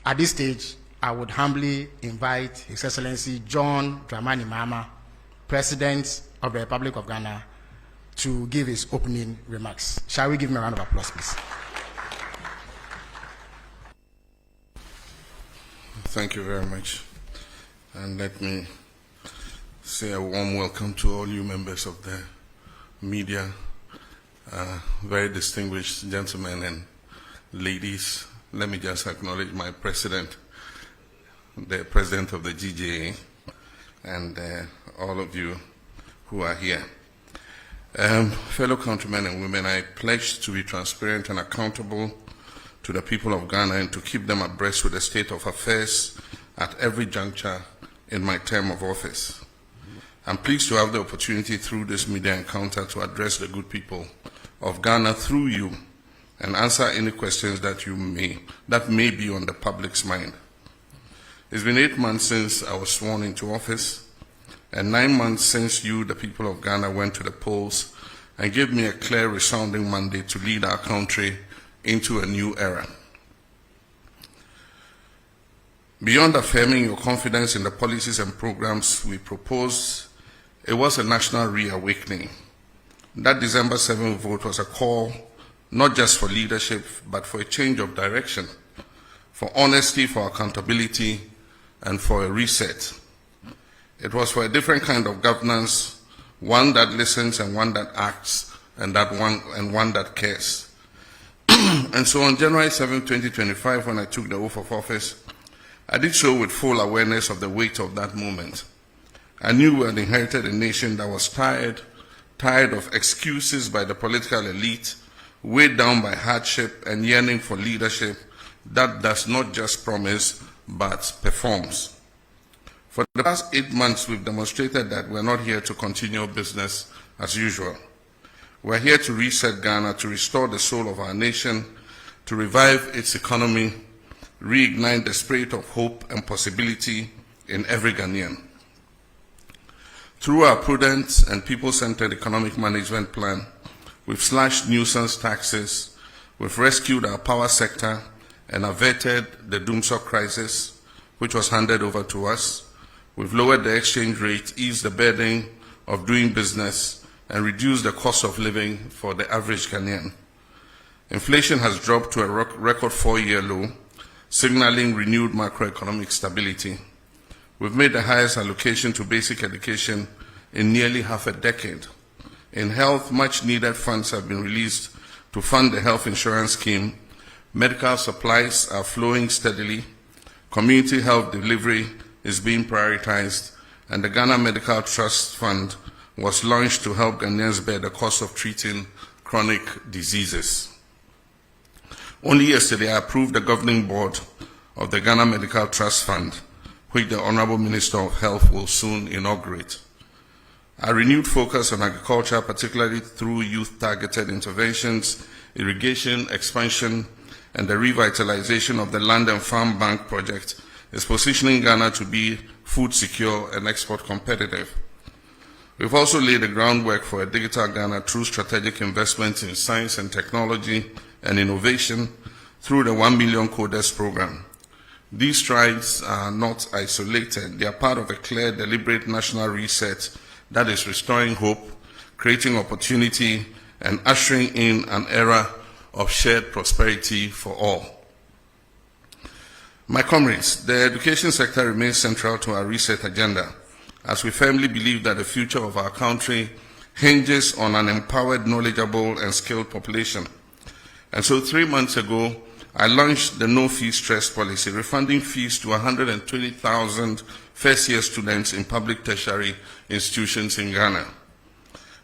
At this stage, I would humbly invite His Excellency John Dramani Mahama, President of the Republic of Ghana, to give his opening remarks. Shall we give him a round of applause, please? Thank you very much. And let me say a warm welcome to all you members of the media, very distinguished gentlemen and ladies. Let me just acknowledge my president, the president of the GJA, and all of you who are here. Fellow countrymen and women, I pledge to be transparent and accountable to the people of Ghana and to keep them abreast with the state of affairs at every juncture in my term of office. I'm pleased to have the opportunity through this media encounter to address the good people of Ghana through you and answer any questions that may be on the public's mind. It's been 8 months since I was sworn into office, and 9 months since you, the people of Ghana, went to the polls and gave me a clear, resounding mandate to lead our country into a new era. Beyond affirming your confidence in the policies and programs we proposed, it was a national reawakening. That December 7th vote was a call not just for leadership, but for a change of direction, for honesty, for accountability, and for a reset. It was for a different kind of governance, one that listens and one that acts, and one that cares. And so on January 7, 2025, when I took the oath of office, I did so with full awareness of the weight of that moment. I knew we had inherited a nation that was tired of excuses by the political elite, weighed down by hardship and yearning for leadership that does not just promise, but performs. For the past 8 months, we've demonstrated that we're not here to continue business as usual. We're here to reset Ghana, to restore the soul of our nation, to revive its economy, reignite the spirit of hope and possibility in every Ghanaian. Through our prudent and people-centered economic management plan, we've slashed nuisance taxes, we've rescued our power sector and averted the doomsday crisis, which was handed over to us. We've lowered the exchange rate, eased the burden of doing business, and reduced the cost of living for the average Ghanaian. Inflation has dropped to a record 4-year low, signaling renewed macroeconomic stability. We've made the highest allocation to basic education in nearly half a decade. In health, much-needed funds have been released to fund the health insurance scheme. Medical supplies are flowing steadily. Community health delivery is being prioritized, and the Ghana Medical Trust Fund was launched to help Ghanaians bear the cost of treating chronic diseases. Only yesterday, I approved the governing board of the Ghana Medical Trust Fund, which the Honorable Minister of Health will soon inaugurate. Our renewed focus on agriculture, particularly through youth-targeted interventions, irrigation, expansion, and the revitalization of the Land and Farm Bank project, is positioning Ghana to be food secure and export competitive. We've also laid the groundwork for a digital Ghana through strategic investments in science and technology and innovation through the 1 Million Coders program. These strides are not isolated. They are part of a clear, deliberate national reset that is restoring hope, creating opportunity, and ushering in an era of shared prosperity for all. My comrades, the education sector remains central to our reset agenda, as we firmly believe that the future of our country hinges on an empowered, knowledgeable, and skilled population. And so 3 months ago, I launched the no-fee stress policy, refunding fees to 120,000 first-year students in public tertiary institutions in Ghana.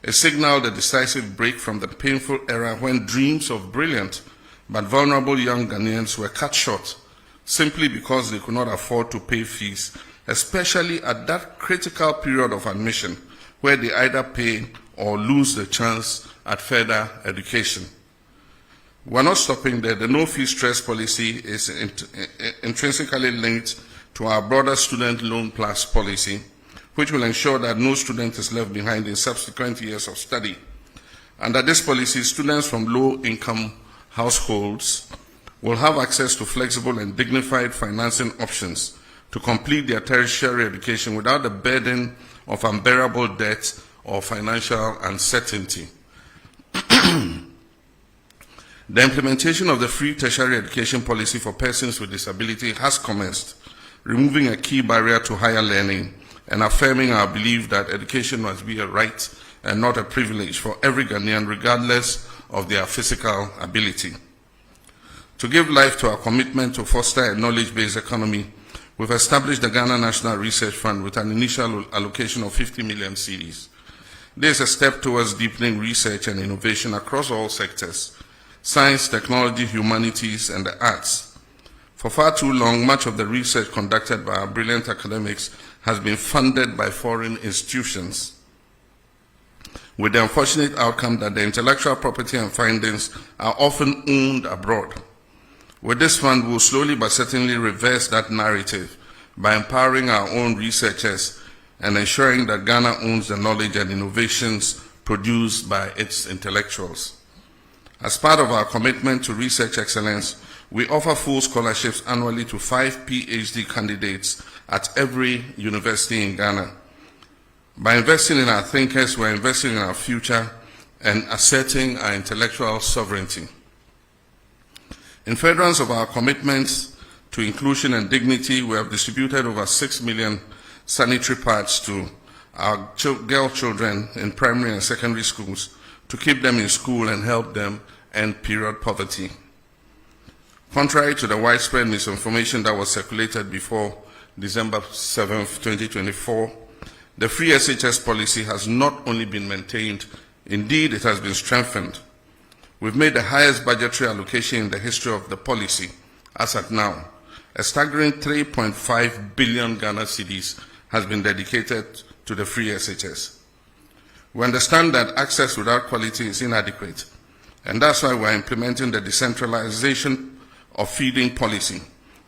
It signaled a decisive break from the painful era when dreams of brilliant but vulnerable young Ghanaians were cut short simply because they could not afford to pay fees, especially at that critical period of admission where they either pay or lose the chance at further education. We're not stopping there. The no-fee stress policy is intrinsically linked to our broader student loan plus policy, which will ensure that no student is left behind in subsequent years of study. Under this policy, students from low-income households will have access to flexible and dignified financing options to complete their tertiary education without the burden of unbearable debt or financial uncertainty. The implementation of the free tertiary education policy for persons with disability has commenced, removing a key barrier to higher learning and affirming our belief that education must be a right and not a privilege for every Ghanaian regardless of their physical ability. To give life to our commitment to foster a knowledge-based economy, we've established the Ghana National Research Fund with an initial allocation of 50 million cedis. This is a step towards deepening research and innovation across all sectors: science, technology, humanities, and the arts. For far too long, much of the research conducted by our brilliant academics has been funded by foreign institutions, with the unfortunate outcome that the intellectual property and findings are often owned abroad. With this fund, we will slowly but certainly reverse that narrative by empowering our own researchers and ensuring that Ghana owns the knowledge and innovations produced by its intellectuals. As part of our commitment to research excellence, we offer full scholarships annually to 5 PhD candidates at every university in Ghana. By investing in our thinkers, we're investing in our future and asserting our intellectual sovereignty. In furtherance of our commitments to inclusion and dignity, we have distributed over 6 million sanitary pads to our girl children in primary and secondary schools to keep them in school and help them end period poverty. Contrary to the widespread misinformation that was circulated before December 7, 2024, the free SHS policy has not only been maintained, indeed it has been strengthened. We've made the highest budgetary allocation in the history of the policy, as at now. A staggering 3.5 billion Ghana cedis has been dedicated to the free SHS. We understand that access without quality is inadequate, and that's why we're implementing the decentralization of feeding policy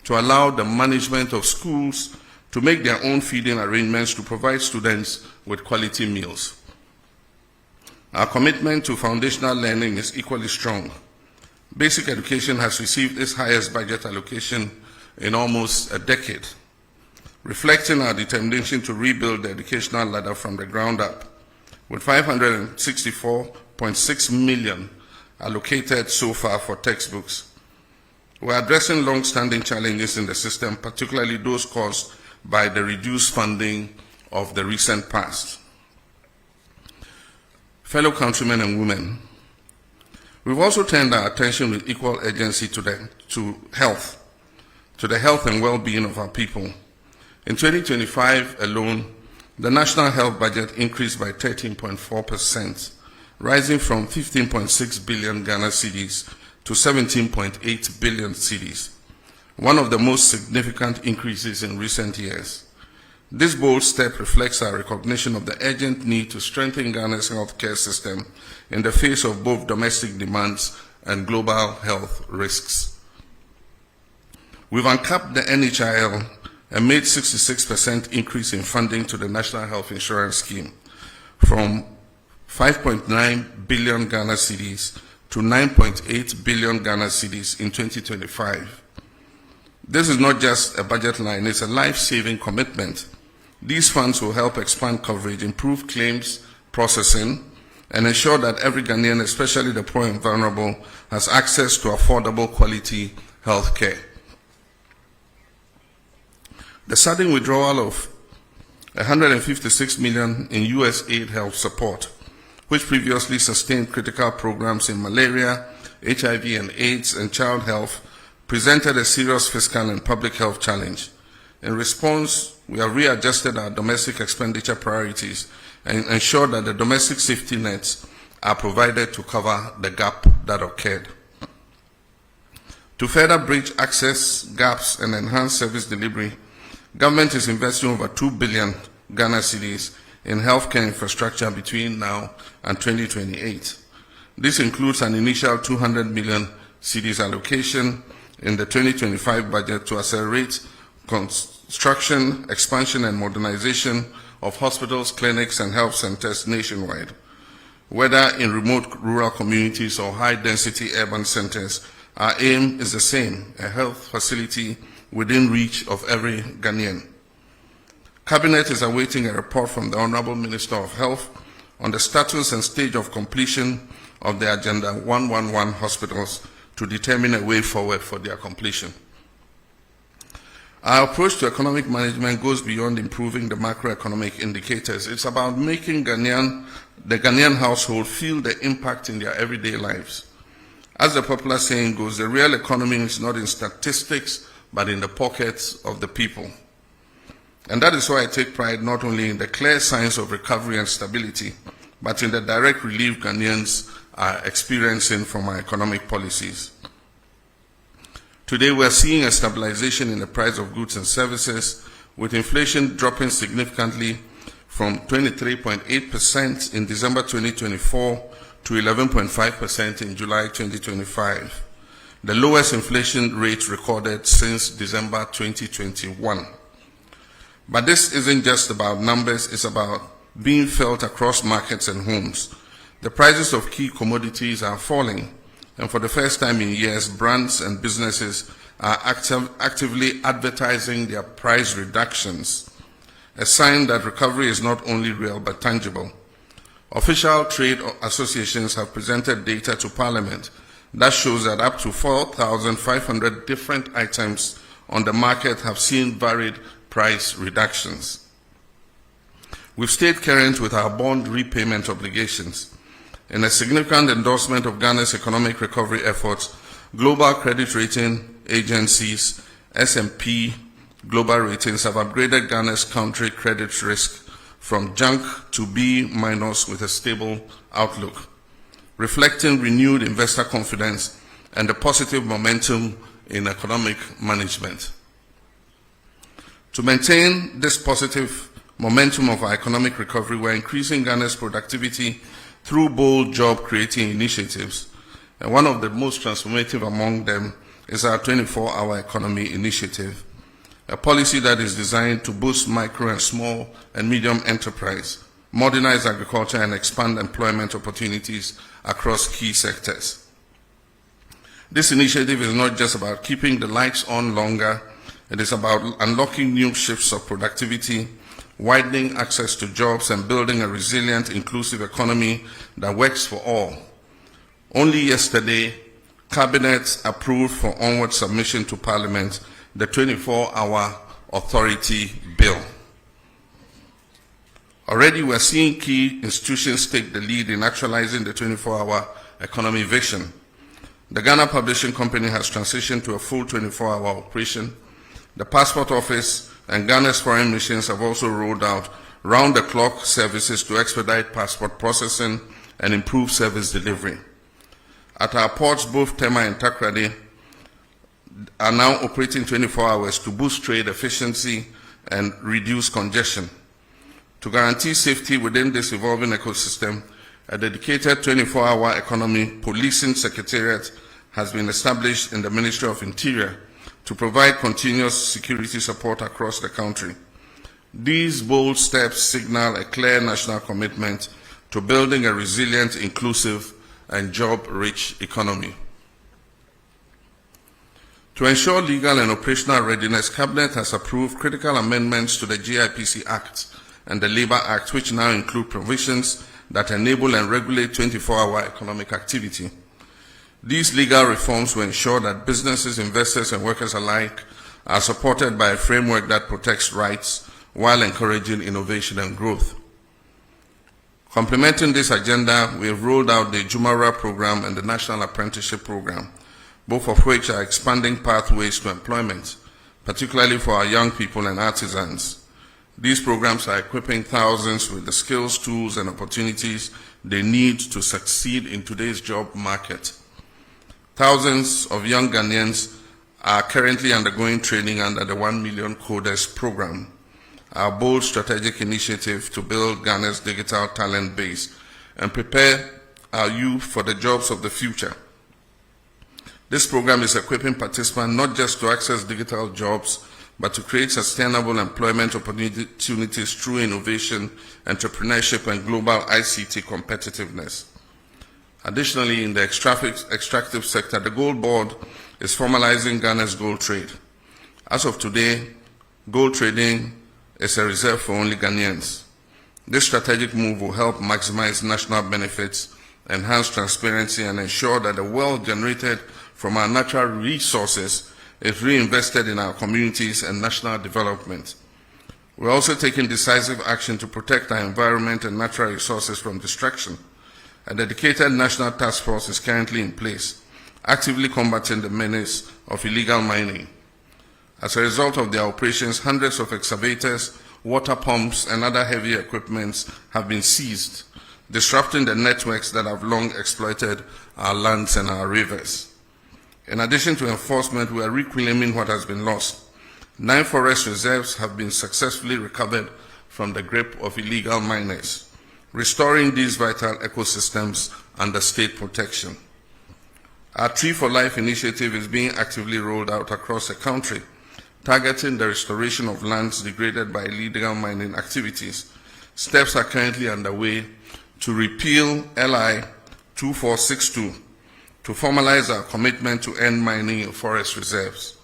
to allow the management of schools to make their own feeding arrangements to provide students with quality meals. Our commitment to foundational learning is equally strong. Basic education has received its highest budget allocation in almost a decade, reflecting our determination to rebuild the educational ladder from the ground up, with 564.6 million allocated so far for textbooks. We're addressing long-standing challenges in the system, particularly those caused by the reduced funding of the recent past. Fellow countrymen and women, we've also turned our attention with equal urgency to the health and well-being of our people. In 2025 alone, the national health budget increased by 13.4%, rising from 15.6 billion Ghana cedis to 17.8 billion cedis, one of the most significant increases in recent years. This bold step reflects our recognition of the urgent need to strengthen Ghana's healthcare system in the face of both domestic demands and global health risks. We've uncapped the NHIS and made 66% increase in funding to the National Health Insurance Scheme from 5.9 billion Ghana cedis to 9.8 billion Ghana cedis in 2025. This is not just a budget line, it's a life-saving commitment. These funds will help expand coverage, improve claims processing, and ensure that every Ghanaian, especially the poor and vulnerable, has access to affordable quality health care. The sudden withdrawal of 156 million in US aid health support, which previously sustained critical programs in malaria, HIV and AIDS, and child health, presented a serious fiscal and public health challenge. In response, we have readjusted our domestic expenditure priorities and ensured that the domestic safety nets are provided to cover the gap that occurred. To further bridge access gaps and enhance service delivery, government is investing over 2 billion Ghana cedis in healthcare infrastructure between now and 2028. This includes an initial 200 million cedis allocation in the 2025 budget to accelerate construction, expansion, and modernization of hospitals, clinics, and health centers nationwide, whether in remote rural communities or high-density urban centers, Our aim is the same, a health facility within reach of every Ghanaian. Cabinet is awaiting a report from the Honorable Minister of Health on the status and stage of completion of the Agenda 111 hospitals to determine a way forward for their completion. Our approach to economic management goes beyond improving the macroeconomic indicators. It's about making the Ghanaian household feel the impact in their everyday lives. As the popular saying goes, the real economy is not in statistics, but in the pockets of the people. And that is why I take pride not only in the clear signs of recovery and stability, but in the direct relief Ghanaians are experiencing from our economic policies. Today we are seeing a stabilization in the price of goods and services, with inflation dropping significantly from 23.8% in December 2024 to 11.5% in July 2025, the lowest inflation rate recorded since December 2021. But this isn't just about numbers, it's about being felt across markets and homes. The prices of key commodities are falling, and for the first time in years, brands and businesses are actively advertising their price reductions, a sign that recovery is not only real but tangible. Official trade associations have presented data to Parliament that shows that up to 4,500 different items on the market have seen varied price reductions. We've stayed current with our bond repayment obligations. In a significant endorsement of Ghana's economic recovery efforts, global credit rating agencies, S&P Global Ratings, have upgraded Ghana's country credit risk from junk to B- with a stable outlook, reflecting renewed investor confidence and the positive momentum in economic management. To maintain this positive momentum of our economic recovery, we're increasing Ghana's productivity through bold job-creating initiatives. And one of the most transformative among them is our 24-hour economy initiative, a policy that is designed to boost micro and small and medium enterprise, modernize agriculture, and expand employment opportunities across key sectors. This initiative is not just about keeping the lights on longer, it is about unlocking new shifts of productivity, widening access to jobs, and building a resilient, inclusive economy that works for all. Only yesterday, Cabinet approved for onward submission to Parliament the 24-hour authority bill. Already we're seeing key institutions take the lead in actualizing the 24-hour economy vision. The Ghana Publishing Company has transitioned to a full 24-hour operation. The Passport Office and Ghana's foreign missions have also rolled out round-the-clock services to expedite passport processing and improve service delivery. At our ports, both Tema and Takrady are now operating 24 hours to boost trade efficiency and reduce congestion. To guarantee safety within this evolving ecosystem, a dedicated 24-hour economy policing secretariat has been established in the Ministry of Interior to provide continuous security support across the country. These bold steps signal a clear national commitment to building a resilient, inclusive, and job-rich economy. To ensure legal and operational readiness, Cabinet has approved critical amendments to the GIPC Act and the Labour Act, which now include provisions that enable and regulate 24-hour economic activity. These legal reforms will ensure that businesses, investors, and workers alike are supported by a framework that protects rights while encouraging innovation and growth. Complementing this agenda, we have rolled out the Jumara program and the National Apprenticeship program, both of which are expanding pathways to employment, particularly for our young people and artisans. These programs are equipping thousands with the skills, tools, and opportunities they need to succeed in today's job market. Thousands of young Ghanaians are currently undergoing training under the 1 Million Coders program, our bold strategic initiative to build Ghana's digital talent base and prepare our youth for the jobs of the future. This program is equipping participants not just to access digital jobs, but to create sustainable employment opportunities through innovation, entrepreneurship, and global ICT competitiveness. Additionally, in the extractive sector, the Gold Board is formalizing Ghana's gold trade. As of today, gold trading is a reserve for only Ghanaians. This strategic move will help maximize national benefits, enhance transparency, and ensure that the wealth generated from our natural resources is reinvested in our communities and national development. We're also taking decisive action to protect our environment and natural resources from destruction. A dedicated national task force is currently in place, actively combating the menace of illegal mining. As a result of their operations, hundreds of excavators, water pumps, and other heavy equipment have been seized, disrupting the networks that have long exploited our lands and our rivers. In addition to enforcement, we are reclaiming what has been lost. 9 forest reserves have been successfully recovered from the grip of illegal miners, restoring these vital ecosystems under state protection. Our Tree for Life initiative is being actively rolled out across the country, targeting the restoration of lands degraded by illegal mining activities. Steps are currently underway to repeal LI 2462 to formalize our commitment to end mining in forest reserves.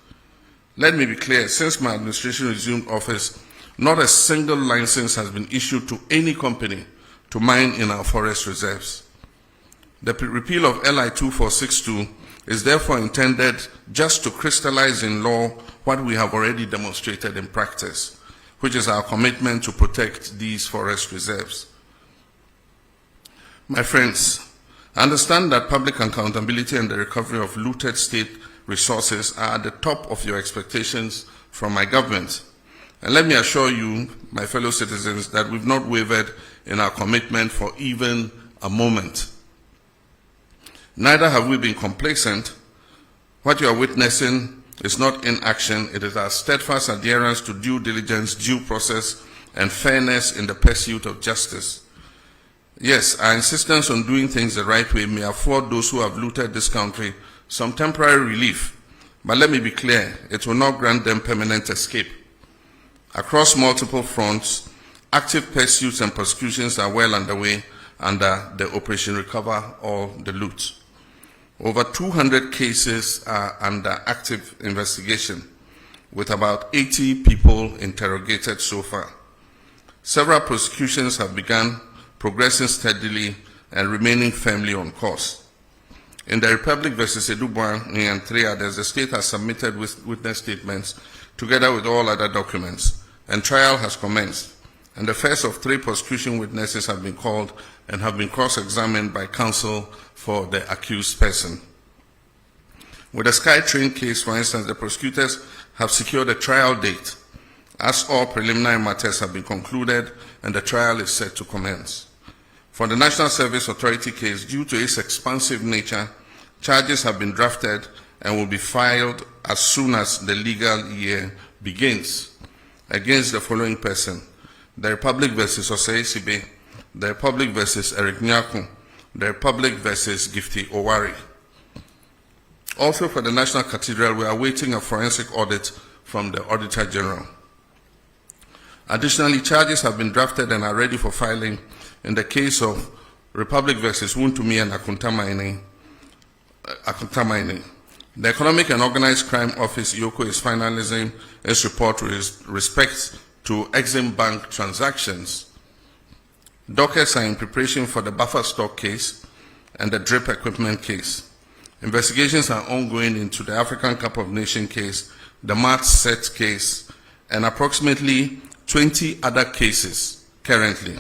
Let me be clear, since my administration resumed office, not a single license has been issued to any company to mine in our forest reserves. The repeal of LI 2462 is therefore intended just to crystallize in law what we have already demonstrated in practice, which is our commitment to protect these forest reserves. My friends, I understand that public accountability and the recovery of looted state resources are at the top of your expectations from my government. And let me assure you, my fellow citizens, that we've not wavered in our commitment for even a moment. Neither have we been complacent. What you are witnessing is not inaction, it is our steadfast adherence to due diligence, due process, and fairness in the pursuit of justice. Yes, our insistence on doing things the right way may afford those who have looted this country some temporary relief, but let me be clear, it will not grant them permanent escape. Across multiple fronts, active pursuits and prosecutions are well underway under the Operation Recover All the Loot. Over 200 cases are under active investigation, with about 80 people interrogated so far. Several prosecutions have begun, progressing steadily and remaining firmly on course. In the Republic versus Edubwan and 3 others, the state has submitted witness statements together with all other documents, and trial has commenced. And the first of 3 prosecution witnesses have been called and have been cross-examined by counsel for the accused person. With the SkyTrain case, for instance, the prosecutors have secured a trial date, as all preliminary matters have been concluded and the trial is set to commence. For the National Service Authority case, due to its expansive nature, charges have been drafted and will be filed as soon as the legal year begins against the following person: the Republic versus Osei Sibe, the Republic versus Eric Nyaku, the Republic versus Gifty Owari. Also for the National Cathedral, we are awaiting a forensic audit from the Auditor General. Additionally, charges have been drafted and are ready for filing in the case of Republic versus Wuntumi and Akunta Mining. The Economic and Organized Crime Office, IOCO, is finalizing its report with respect to Exim Bank transactions. Dockets are in preparation for the buffer stock case and the drip equipment case. Investigations are ongoing into the African Cup of Nations case, the March Set case, and approximately 20 other cases currently.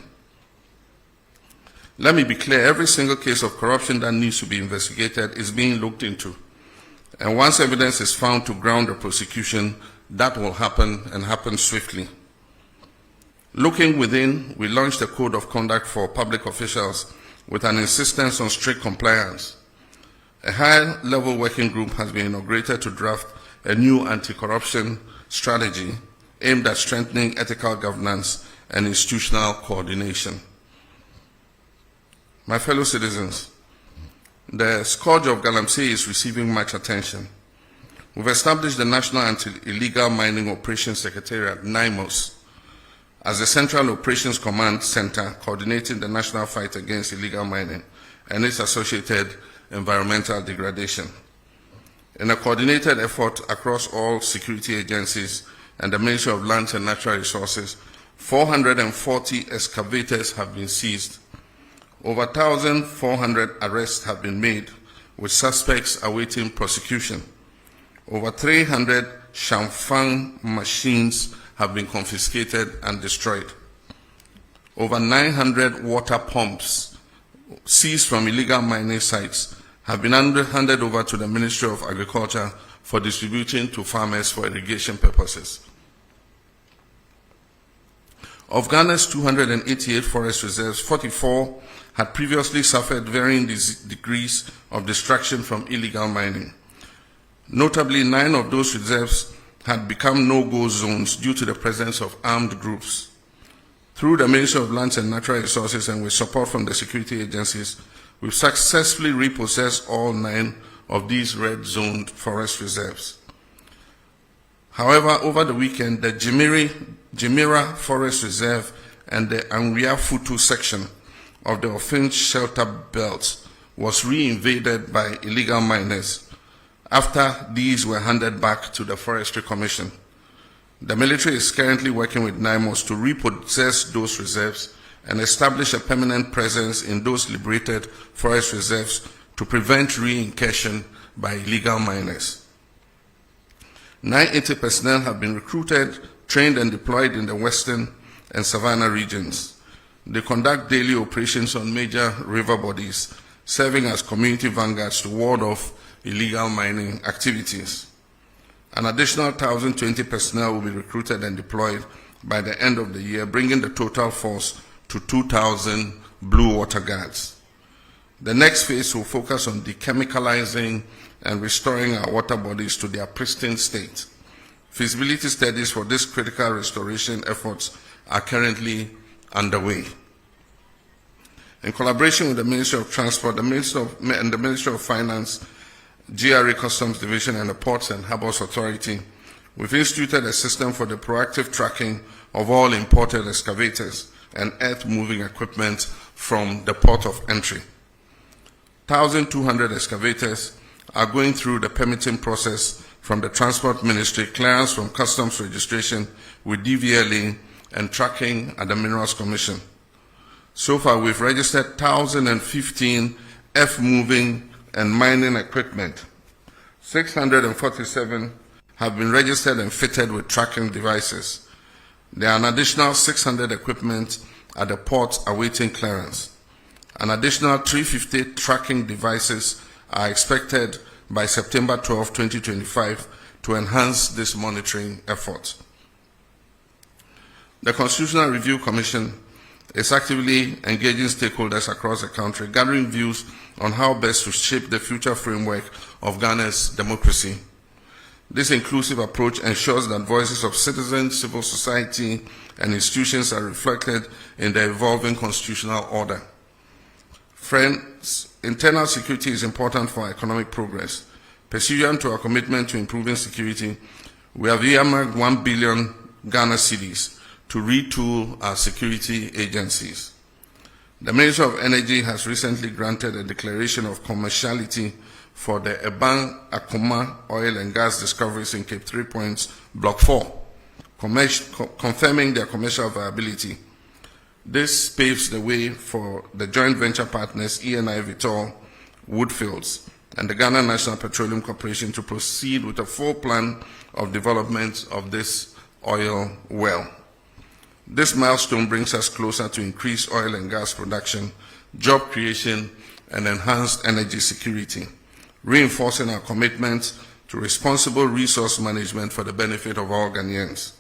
Let me be clear, every single case of corruption that needs to be investigated is being looked into. And once evidence is found to ground the prosecution, that will happen and happen swiftly. Looking within, we launched a code of conduct for public officials with an insistence on strict compliance. A high-level working group has been inaugurated to draft a new anti-corruption strategy aimed at strengthening ethical governance and institutional coordination. My fellow citizens, the scourge of Galamsey is receiving much attention. We've established the National Anti-Illegal Mining Operations Secretariat, NHIS, as the Central Operations Command Center coordinating the national fight against illegal mining, and its associated environmental degradation. In a coordinated effort across all security agencies and the Ministry of Lands and Natural Resources, 440 excavators have been seized. Over 1,400 arrests have been made, with suspects awaiting prosecution. Over 300 Shamfang machines have been confiscated and destroyed. Over 900 water pumps seized from illegal mining sites have been handed over to the Ministry of Agriculture for distributing to farmers for irrigation purposes. Of Ghana's 288 forest reserves, 44 had previously suffered varying degrees of destruction from illegal mining. Notably, 9 of those reserves had become no-go zones due to the presence of armed groups. Through the Ministry of Lands and Natural Resources and with support from the security agencies, we've successfully repossessed all 9 of these red-zoned forest reserves. However, over the weekend, the Jimira Forest Reserve and the Anwia Futu section of the Ofinch Shelter Belt was re-invaded by illegal miners after these were handed back to the Forestry Commission. The military is currently working with NHIS to repossess those reserves and establish a permanent presence in those liberated forest reserves to prevent re-incursion by illegal miners. 980 personnel have been recruited, trained and deployed in the western and savannah regions. They conduct daily operations on major river bodies, serving as community vanguards to ward off illegal mining activities. An additional 1,020 personnel will be recruited and deployed by the end of the year, bringing the total force to 2,000 blue water guards. The next phase will focus on dechemicalizing and restoring our water bodies to their pristine state. Feasibility studies for this critical restoration efforts are currently underway. In collaboration with the Ministry of Transport, the Ministry of Finance, GRA Customs Division, and the Ports and Harbours Authority, we've instituted a system for the proactive tracking of all imported excavators and earth-moving equipment from the port of entry. 1,200 excavators are going through the permitting process from the Transport Ministry, clearance from Customs registration with DVLA, and tracking at the Minerals Commission. So far, we've registered 1,015 earth-moving and mining equipment. 647 have been registered and fitted with tracking devices. There are an additional 600 equipment at the ports awaiting clearance. An additional 350 tracking devices are expected by September 12, 2025 to enhance this monitoring effort. The Constitutional Review Commission is actively engaging stakeholders across the country, gathering views on how best to shape the future framework of Ghana's democracy. This inclusive approach ensures that voices of citizens, civil society, and institutions are reflected in the evolving constitutional order. Friends, internal security is important for economic progress. Pursuant to our commitment to improving security, we have earmarked 1 billion Ghana cedis to retool our security agencies. The Ministry of Energy has recently granted a declaration of commerciality for the Eban Akoma oil and gas discoveries in Cape 3 Points, Block 4, confirming their commercial viability. This paves the way for the joint venture partners ENI Vitol, Woodfields, and the Ghana National Petroleum Corporation to proceed with a full plan of development of this oil well. This milestone brings us closer to increased oil and gas production, job creation, and enhanced energy security, reinforcing our commitment to responsible resource management for the benefit of all Ghanaians.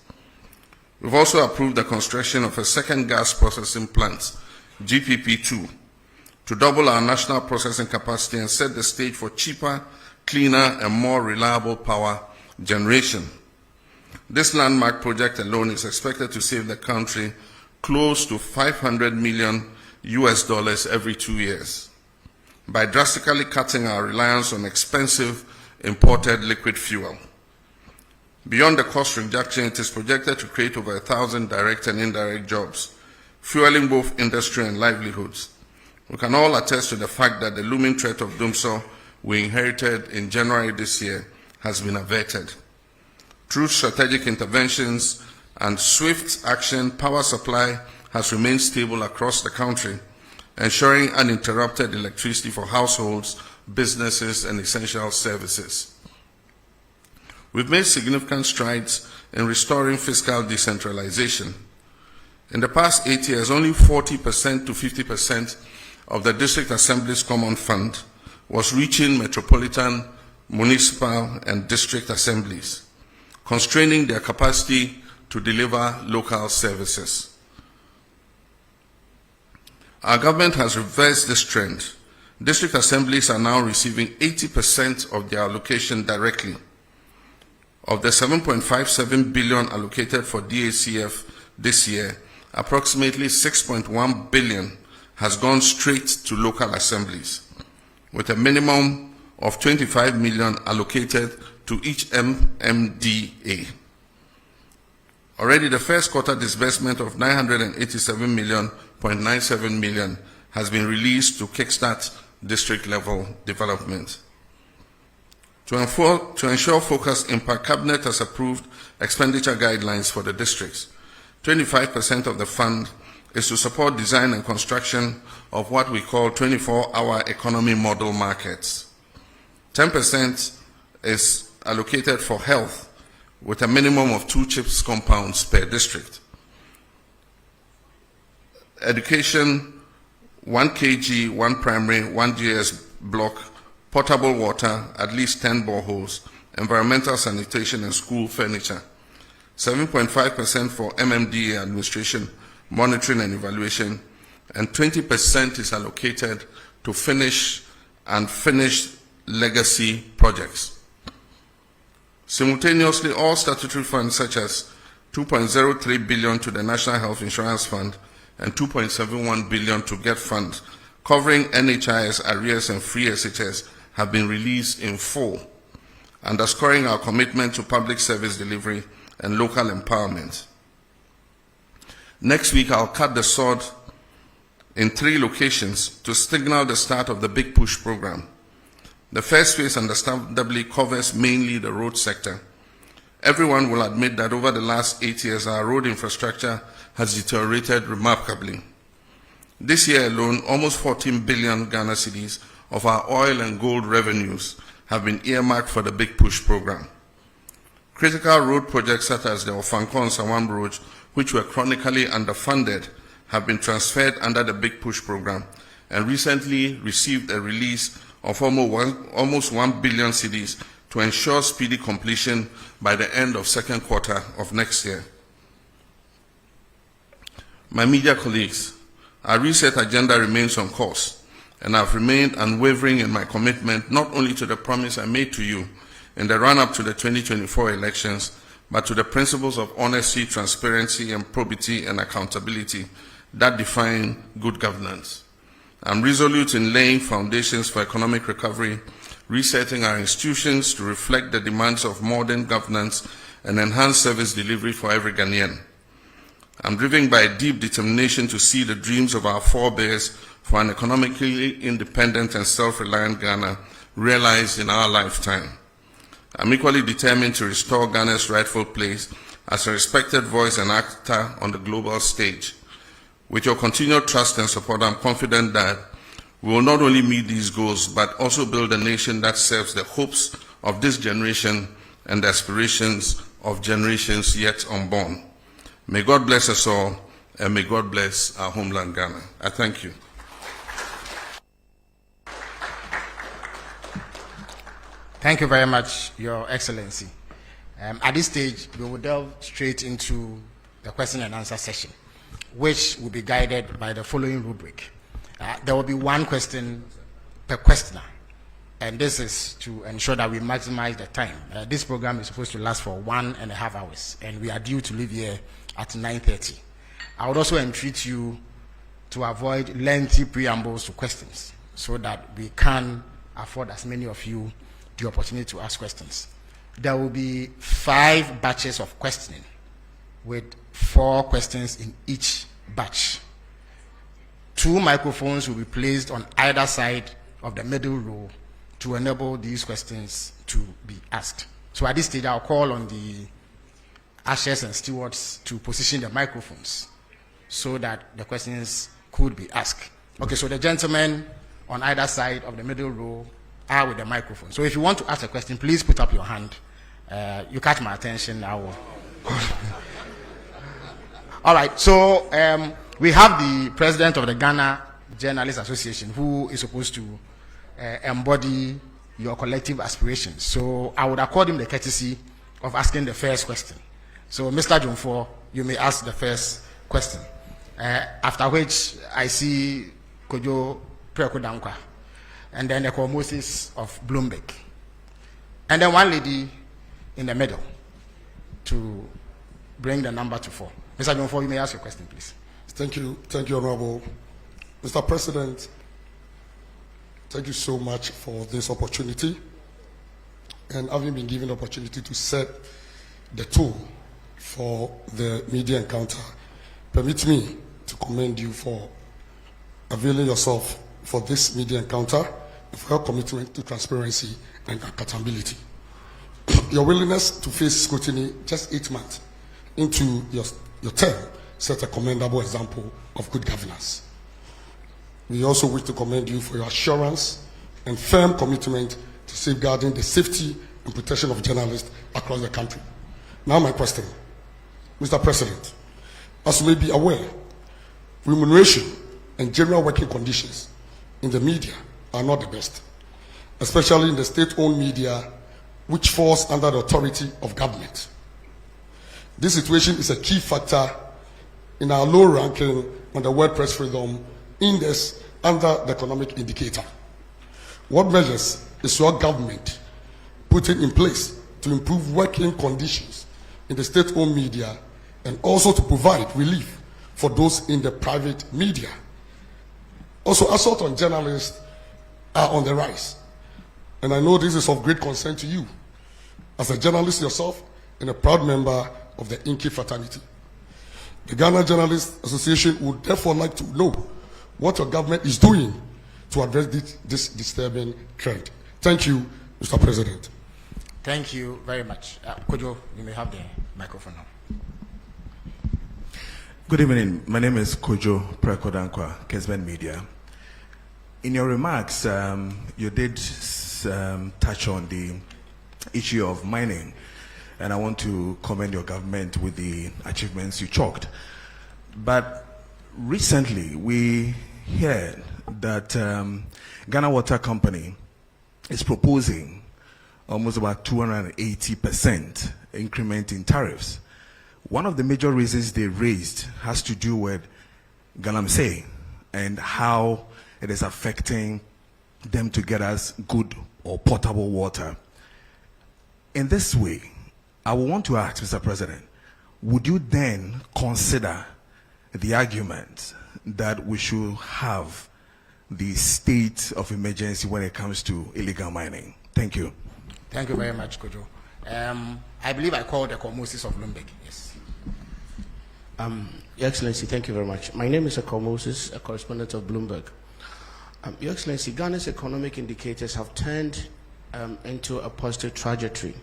We've also approved the construction of a second gas processing plant, GPP2, to double our national processing capacity and set the stage for cheaper, cleaner, and more reliable power generation. This landmark project alone is expected to save the country close to $500 million every 2 years by drastically cutting our reliance on expensive imported liquid fuel. Beyond the cost reduction, it is projected to create over 1,000 direct and indirect jobs, fueling both industry and livelihoods. We can all attest to the fact that the looming threat of doomsday we inherited in January this year has been averted. Through strategic interventions and swift action, power supply has remained stable across the country, ensuring uninterrupted electricity for households, businesses, and essential services. We've made significant strides in restoring fiscal decentralization. In the past 8 years, only 40% to 50% of the District Assembly's Common Fund was reaching metropolitan, municipal, and district assemblies, constraining their capacity to deliver local services. Our government has reversed this trend. District assemblies are now receiving 80% of their allocation directly. Of the 7.57 billion allocated for DACF this year, approximately 6.1 billion has gone straight to local assemblies, with a minimum of 25 million allocated to each MMDA. Already the first quarter disbursement of 987.97 million has been released to kickstart district level development. To ensure focused impact, Cabinet has approved expenditure guidelines for the districts. 25% of the fund is to support design and construction of what we call 24-hour economy model markets. 10% is allocated for health, with a minimum of 2 CHIPS compounds per district. Education, 1 kg, 1 primary, 1 GS block, potable water, at least 10 boreholes, environmental sanitation and school furniture. 7.5% for MMDA administration, monitoring and evaluation, and 20% is allocated to finished legacy projects. Simultaneously, all statutory funds such as 2.03 billion to the National Health Insurance Fund and 2.71 billion to GET Fund, covering NHIS, arrears, and free SHS, have been released in full, underscoring our commitment to public service delivery and local empowerment. Next week, I'll cut the sword in 3 locations to signal the start of the Big Push program. The first phase, understandably, covers mainly the road sector. Everyone will admit that over the last 8 years, our road infrastructure has deteriorated remarkably. This year alone, almost 14 billion Ghana cedis of our oil and gold revenues have been earmarked for the Big Push program. Critical road projects such as the Ofanko and Sawam roads, which were chronically underfunded, have been transferred under the Big Push program and recently received a release of almost 1 billion cedis to ensure speedy completion by the end of second quarter of next year. My media colleagues, our reset agenda remains on course, and I've remained unwavering in my commitment not only to the promise I made to you in the run-up to the 2024 elections, but to the principles of honesty, transparency, and probity and accountability that define good governance. I'm resolute in laying foundations for economic recovery, resetting our institutions to reflect the demands of modern governance and enhanced service delivery for every Ghanaian. I'm driven by a deep determination to see the dreams of our forebears for an economically independent and self-reliant Ghana realized in our lifetime. I'm equally determined to restore Ghana's rightful place as a respected voice and actor on the global stage. With your continued trust and support, I'm confident that we will not only meet these goals, but also build a nation that serves the hopes of this generation and the aspirations of generations yet unborn. May God bless us all, and may God bless our homeland, Ghana. I thank you. Thank you very much, Your Excellency. At this stage, we will delve straight into the question and answer session, which will be guided by the following rubric. There will be 1 question per questioner, and this is to ensure that we maximize the time. This program is supposed to last for 1.5 hours, and we are due to leave here at 9:30. I would also entreat you to avoid lengthy preambles to questions so that we can afford as many of you the opportunity to ask questions. There will be 5 batches of questioning with 4 questions in each batch. 2 microphones will be placed on either side of the middle row to enable these questions to be asked. So at this stage, I'll call on the ushers and stewards to position the microphones so that the questions could be asked. Okay, so the gentlemen on either side of the middle row are with the microphone. So if you want to ask a question, please put up your hand. You catch my attention, I will. All right, so we have the president of the Ghana Journalists Association who is supposed to embody your collective aspirations. So I would accord him the courtesy of asking the first question. So Mr. Jomfo, you may ask the first question. After which I see Kojo Prekodankwa, and then the Moses of Bloomberg, and then one lady in the middle to bring the number to 4. Mr. Jomfo, you may ask your question, please. Thank you, Honorable. Mr. President, thank you so much for this opportunity, and having been given the opportunity to set the tone for the media encounter. Permit me to commend you for availing yourself for this media encounter and for your commitment to transparency and accountability. Your willingness to face scrutiny just 8 months into your term set a commendable example of good governance. We also wish to commend you for your assurance and firm commitment to safeguarding the safety and protection of journalists across the country. Now my question, Mr. President, as you may be aware, remuneration and general working conditions in the media are not the best, especially in the state-owned media, which falls under the authority of government. This situation is a key factor in our low ranking on the World Press Freedom Index under the economic indicator. What measures is your government putting in place to improve working conditions in the state-owned media and also to provide relief for those in the private media? Also, assault on journalists are on the rise, and I know this is of great concern to you as a journalist yourself and a proud member of the Inky fraternity. The Ghana Journalists Association would therefore like to know what your government is doing to address this disturbing trend. Thank you, Mr. President. Thank you very much. Kojo, you may have the microphone now. Good evening. My name is Kojo Prekodankwa, Kesben Media. In your remarks, you did touch on the issue of mining, and I want to commend your government with the achievements you chalked. But recently, we heard that Ghana Water Company is proposing almost about 280% increment in tariffs. One of the major reasons they raised has to do with Galamsey and how it is affecting them to get us good or potable water. In this way, I would want to ask, Mr. President, would you then consider the argument that we should have the state of emergency when it comes to illegal mining? Thank you. Thank you very much, Kojo. I believe I called the Moses of Bloomberg. Yes. Your Excellency, thank you very much. My name is Moses, a correspondent of Bloomberg. Your Excellency, Ghana's economic indicators have turned into a positive trajectory,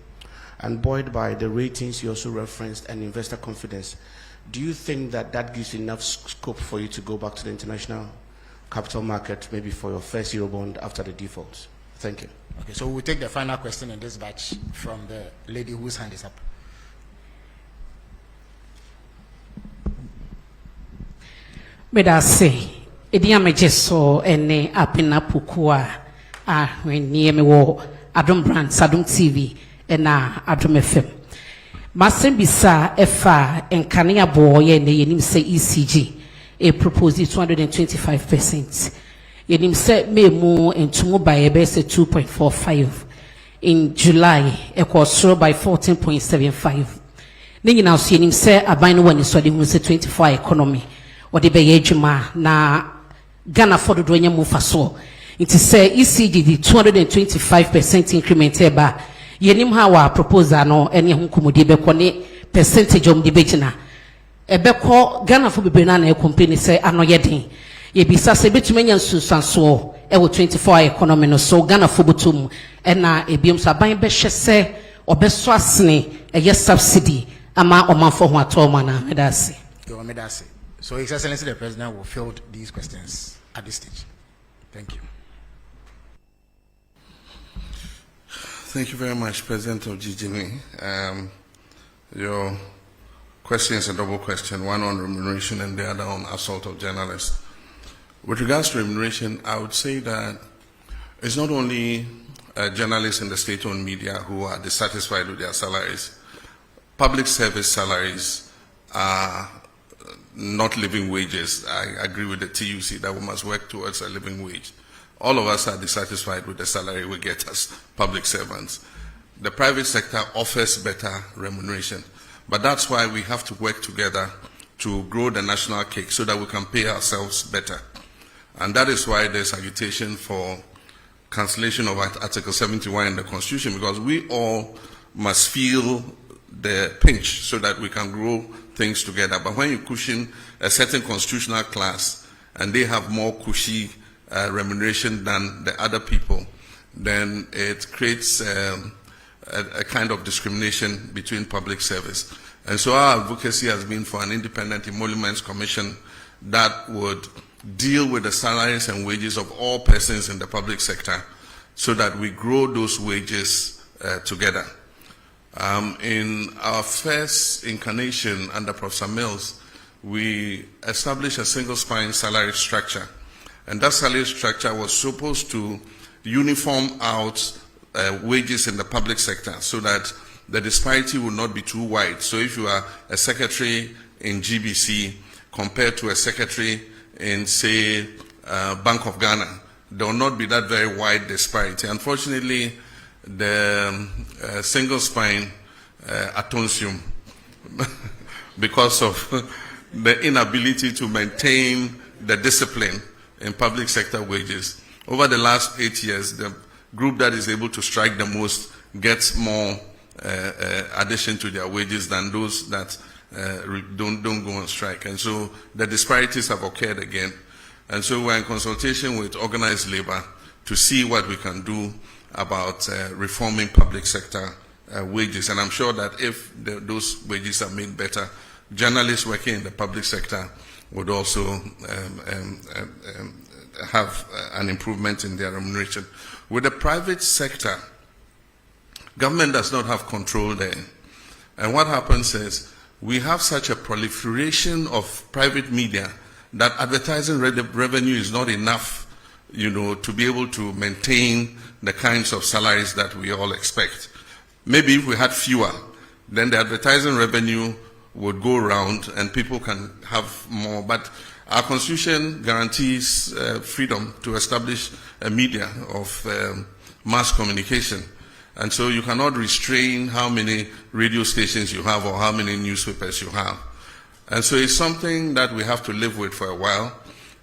and buoyed by the ratings you also referenced and investor confidence. Do you think that that gives enough scope for you to go back to the international capital market, maybe for your first Eurobond after the default? Thank you. Okay, so we'll take the final question in this batch from the lady whose hand is up. But I say, Idiame Jesso ene apina pukua when near me wo Adom Brand, Sadum TV, and Adom FM. Masembisa Efa and Kania boy and the Yenim say ECG, a proposed 225%. Yenim said me more and to by a base 2.45. In July, a quarter by 14.75. Then now see him say a bind one is so 24 economy. Or the Bayejuma na Ghana for the Duenya Mufaso. It is say ECG the 225% increment eba. Yenim hawa proposal no any hunkumudi bekone percentage of the bejina. Ebeko Ghana for Bibena company say ano yedin. yebisa se betumi nya nsunsuanso e wo 24-hour economy no so Ghana fobutum e na ebiom saban be hye se obeso asene eye subsidy ama omanfo ho atoma na medase. So His Excellency the President will field these questions at this stage. Thank you. Thank you very much, President of GGME. Your question is a double question, one on remuneration and the other on assault of journalists. With regards to remuneration, I would say that it's not only journalists in the state-owned media who are dissatisfied with their salaries. Public service salaries are not living wages. I agree with the TUC that we must work towards a living wage. All of us are dissatisfied with the salary we get as public servants. The private sector offers better remuneration, but that's why we have to work together to grow the national cake so that we can pay ourselves better. And that is why there's agitation for cancellation of Article 71 in the Constitution, because we all must feel the pinch so that we can grow things together. But when you cushion a certain constitutional class and they have more cushy remuneration than the other people, then it creates a kind of discrimination between public service. And so our advocacy has been for an independent emoluments commission that would deal with the salaries and wages of all persons in the public sector so that we grow those wages together. In our first incarnation under Professor Mills, we established a single spine salary structure. And that salary structure was supposed to uniform out wages in the public sector so that the disparity would not be too wide. So if you are a secretary in GBC compared to a secretary in, say, Bank of Ghana, there will not be that very wide disparity. Unfortunately, the single spine atonsium, because of the inability to maintain the discipline in public sector wages. Over the last 8 years, the group that is able to strike the most gets more addition to their wages than those that don't go on strike. And so the disparities have occurred again. And so we're in consultation with organized labor to see what we can do about reforming public sector wages. And I'm sure that if those wages are made better, journalists working in the public sector would also have an improvement in their remuneration. With the private sector, government does not have control there. And what happens is we have such a proliferation of private media that advertising revenue is not enough, to be able to maintain the kinds of salaries that we all expect. Maybe if we had fewer, then the advertising revenue would go around and people can have more. But our Constitution guarantees freedom to establish a media of mass communication. And so you cannot restrain how many radio stations you have or how many newspapers you have. And so it's something that we have to live with for a while.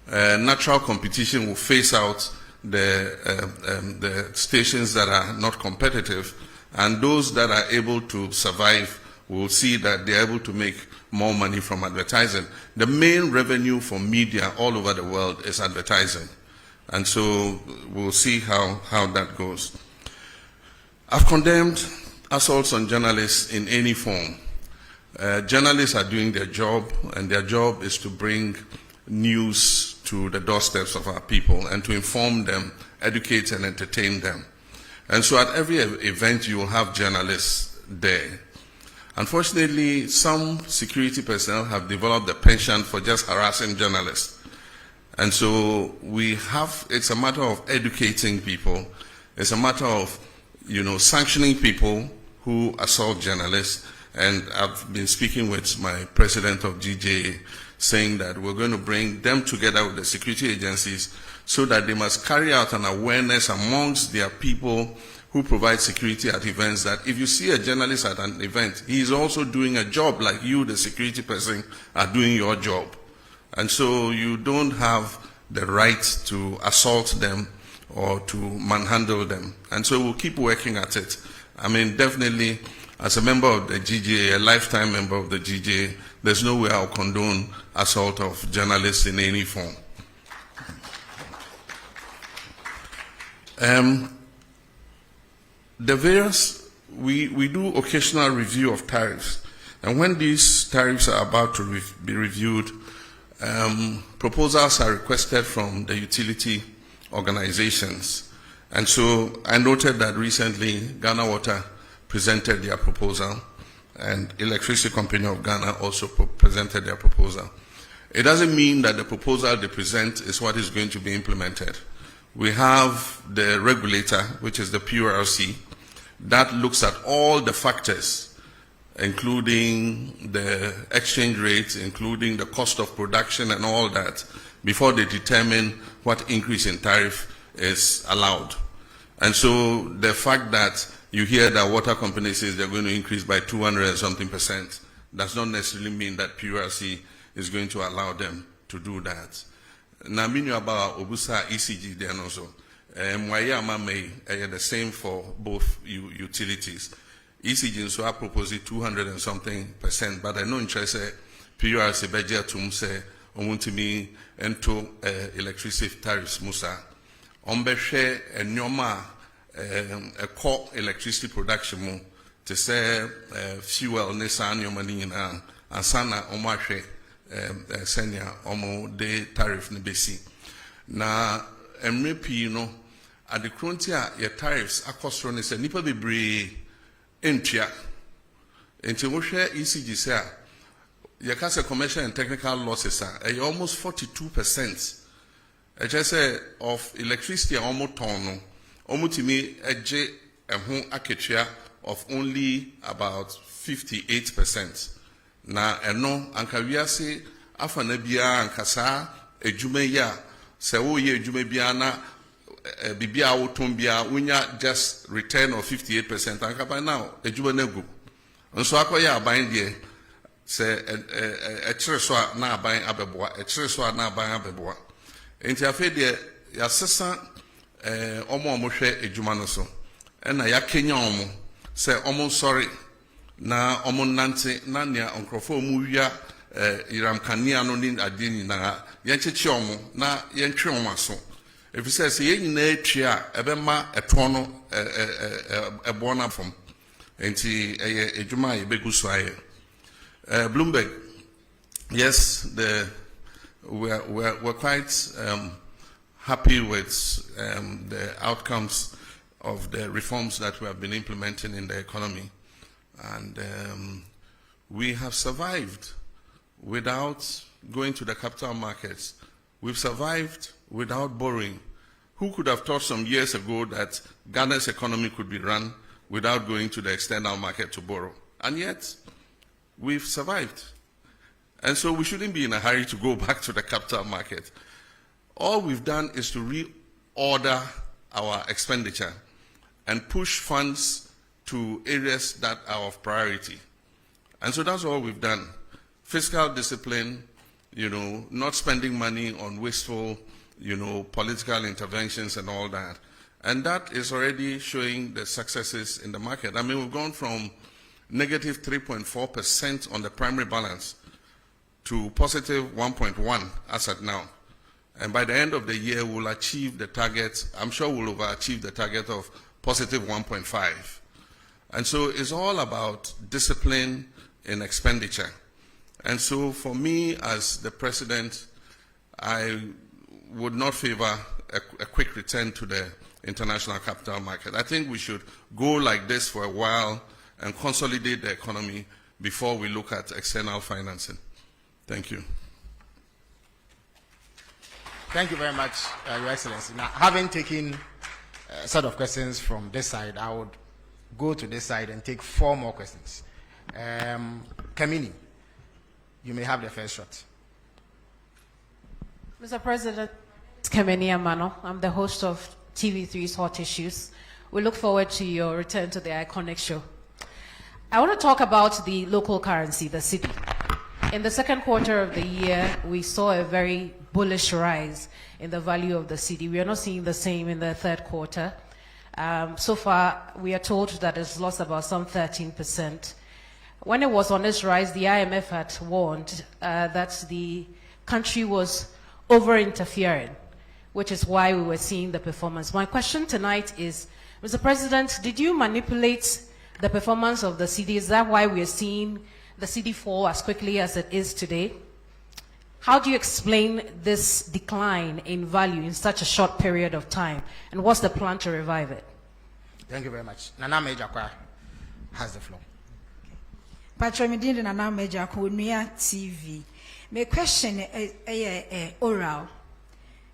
Natural competition will phase out the stations that are not competitive, and those that are able to survive will see that they're able to make more money from advertising. The main revenue for media all over the world is advertising. And so we'll see how that goes. I've condemned assaults on journalists in any form. Journalists are doing their job, and their job is to bring news to the doorsteps of our people and to inform them, educate and entertain them. And so at every event you will have journalists there. Unfortunately, some security personnel have developed a penchant for just harassing journalists. And so it's a matter of educating people. It's a matter of, sanctioning people who assault journalists. And I've been speaking with my president of GJA, saying that we're going to bring them together with the security agencies so that they must carry out an awareness amongst their people who provide security at events, that if you see a journalist at an event, he is also doing a job like you, the security person, are doing your job. And so you don't have the right to assault them or to manhandle them. And so we'll keep working at it. I mean, definitely, as a member of the GJA, a lifetime member of the GJA, there's no way I'll condone assault of journalists in any form. The various, we do occasional review of tariffs. And when these tariffs are about to be reviewed, proposals are requested from the utility organizations. And so I noted that recently Ghana Water presented their proposal, and Electricity Company of Ghana also presented their proposal. It doesn't mean that the proposal they present is what is going to be implemented. We have the regulator, which is the PURC, that looks at all the factors, including the exchange rates, including the cost of production and all that, before they determine what increase in tariff is allowed. And so the fact that you hear that water company says they're going to increase by 200 and something percent does not necessarily mean that PURC is going to allow them to do that. Now, meaning about Obusa ECG then also, the same for both utilities. ECG so I propose 200 and something percent, but I know interest PURC budget to say me into electricity tariffs musa. Share a nyoma a core electricity production mo to say fuel nesan nyoma and sana omahwe senya omo de tariff ne besi. Na MRP no at the frontier your tariffs akosro ne say nipa bebre entua. Enti wo hwe ECG say your case commercial and technical losses are almost 42%. I just say of electricity almost ton, almost to me a home aketia of only about 58%. Na eno anka wiase afana bia ankasa ejumeya se wo ye ejumebia na bibia woton bia unya just return of 58% anka by now ejuma na gu. Nso akoya aban de se e kire so na aban abeboa e kire so na aban abeboa. Enti afi de ya sesa omo hwe ejuma no so na ya kenya omo se omo sorry na omo nante na nia onkrofo mu wia iram kania no ni adini na ye cheche omo na ye ntwe omo aso efise se ye nyina atwi a ebema eto no ebona fom enti ejuma ye begu so aye Bloomberg, yes, we're quite happy with the outcomes of the reforms that we have been implementing in the economy. And we have survived without going to the capital markets. We've survived without borrowing. Who could have thought some years ago that Ghana's economy could be run without going to the external market to borrow? And yet, we've survived. And so we shouldn't be in a hurry to go back to the capital market. All we've done is to reorder our expenditure and push funds to areas that are of priority. And so that's all we've done. Fiscal discipline, not spending money on wasteful, political interventions and all that. And that is already showing the successes in the market. I mean, we've gone from negative 3.4% on the primary balance to positive 1.1 as at now. And by the end of the year, we'll achieve the target. I'm sure we'll overachieve the target of positive 1.5. And so it's all about discipline in expenditure. And so for me as the president, I would not favor a quick return to the international capital market. I think we should go like this for a while and consolidate the economy before we look at external financing. Thank you. Thank you very much, Your Excellency. Now, having taken a set of questions from this side, I would go to this side and take 4 more questions. Kamini, you may have the first shot. Mr. President, it's Kamini Amano. I'm the host of TV3's Hot Issues. We look forward to your return to the iconic show. I want to talk about the local currency, the cedi. In the second quarter of the year, we saw a very bullish rise in the value of the cedi. We are not seeing the same in the third quarter. So far, we are told that it's lost about some 13%. When it was on its rise, the IMF had warned that the country was over-interfering which is why we were seeing the performance. My question tonight is, Mr. President, did you manipulate the performance of the Cedi? Is that why we are seeing the Cedi fall as quickly as it is today? How do you explain this decline in value in such a short period of time? And what's the plan to revive it? Thank you very much. Nana Mejakwa has the floor. Patramidin Nana Mejakwa, Nuus TV. My question is oral.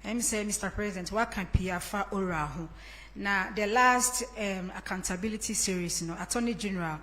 I'm saying, Mr. President, what can PFA oral? Now, the last accountability series, Attorney General,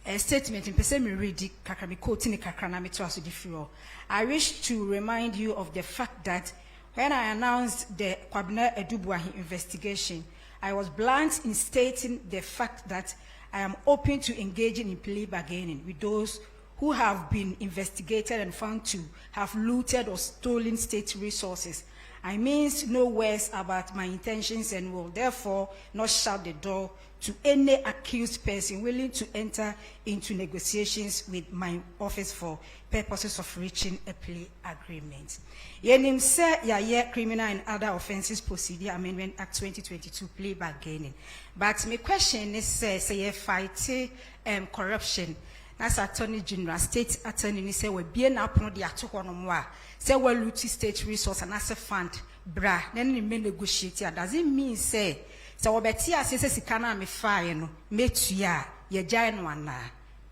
a statement in Pesemi Redi Kakami quoting Kakranami to us with I wish to remind you of the fact that when I announced the Kwabena Edubwahi investigation, I was blunt in stating the fact that I am open to engaging in plea bargaining with those who have been investigated and found to have looted or stolen state resources. I mean no words about my intentions and will therefore not shut the door to any accused person willing to enter into negotiations with my office for purposes of reaching a plea agreement. Yenim se ya criminal and other offences procedure amendment act 2022 plea bargaining. But my question is say fight corruption. As Attorney General, State Attorney say we be na pono de ato ho no mo a say we loot state resource and as a fund bra then ni me negotiate. Does it mean say we beti asese sika na me fa no metua ye gyan no ana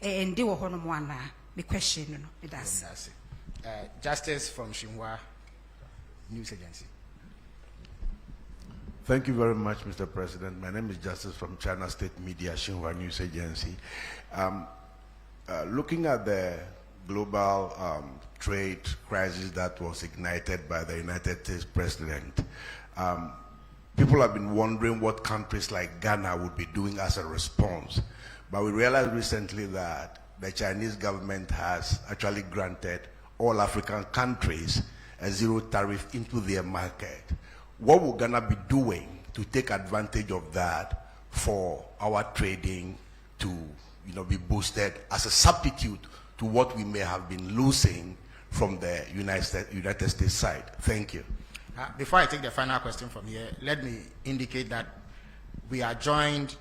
ndi wo ho no mo ana me question no it does. Justice from Shinhua News Agency. Thank you very much, Mr. President. My name is Justice from China State Media, Shinhua News Agency. Looking at the global trade crisis that was ignited by the United States President, people have been wondering what countries like Ghana would be doing as a response. But we realized recently that the Chinese government has actually granted all African countries a zero tariff into their market. What will Ghana be doing to take advantage of that for our trading to be boosted as a substitute to what we may have been losing from the United States side? Thank you. Before I take the final question from here, let me indicate that we are joined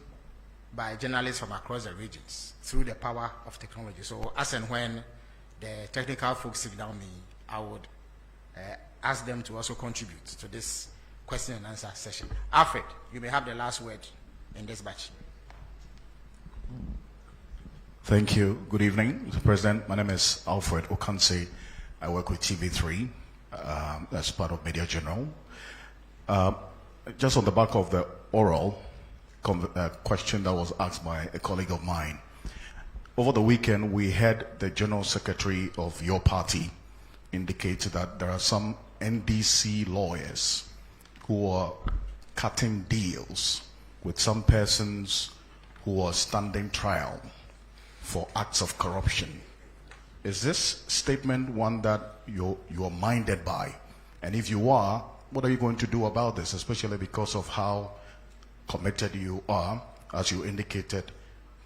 by journalists from across the regions through the power of technology. So as and when the technical folks sit down me, I would ask them to also contribute to this question and answer session. Alfred, you may have the last word in this batch. Thank you. Good evening, Mr. President. My name is Alfred Okansey. I work with TV3 as part of Media General. Just on the back of the oral question that was asked by a colleague of mine, over the weekend we had the General Secretary of your party indicate that there are some NDC lawyers who are cutting deals with some persons who are standing trial for acts of corruption. Is this statement one that you're minded by? And if you are, what are you going to do about this, especially because of how committed you are, as you indicated,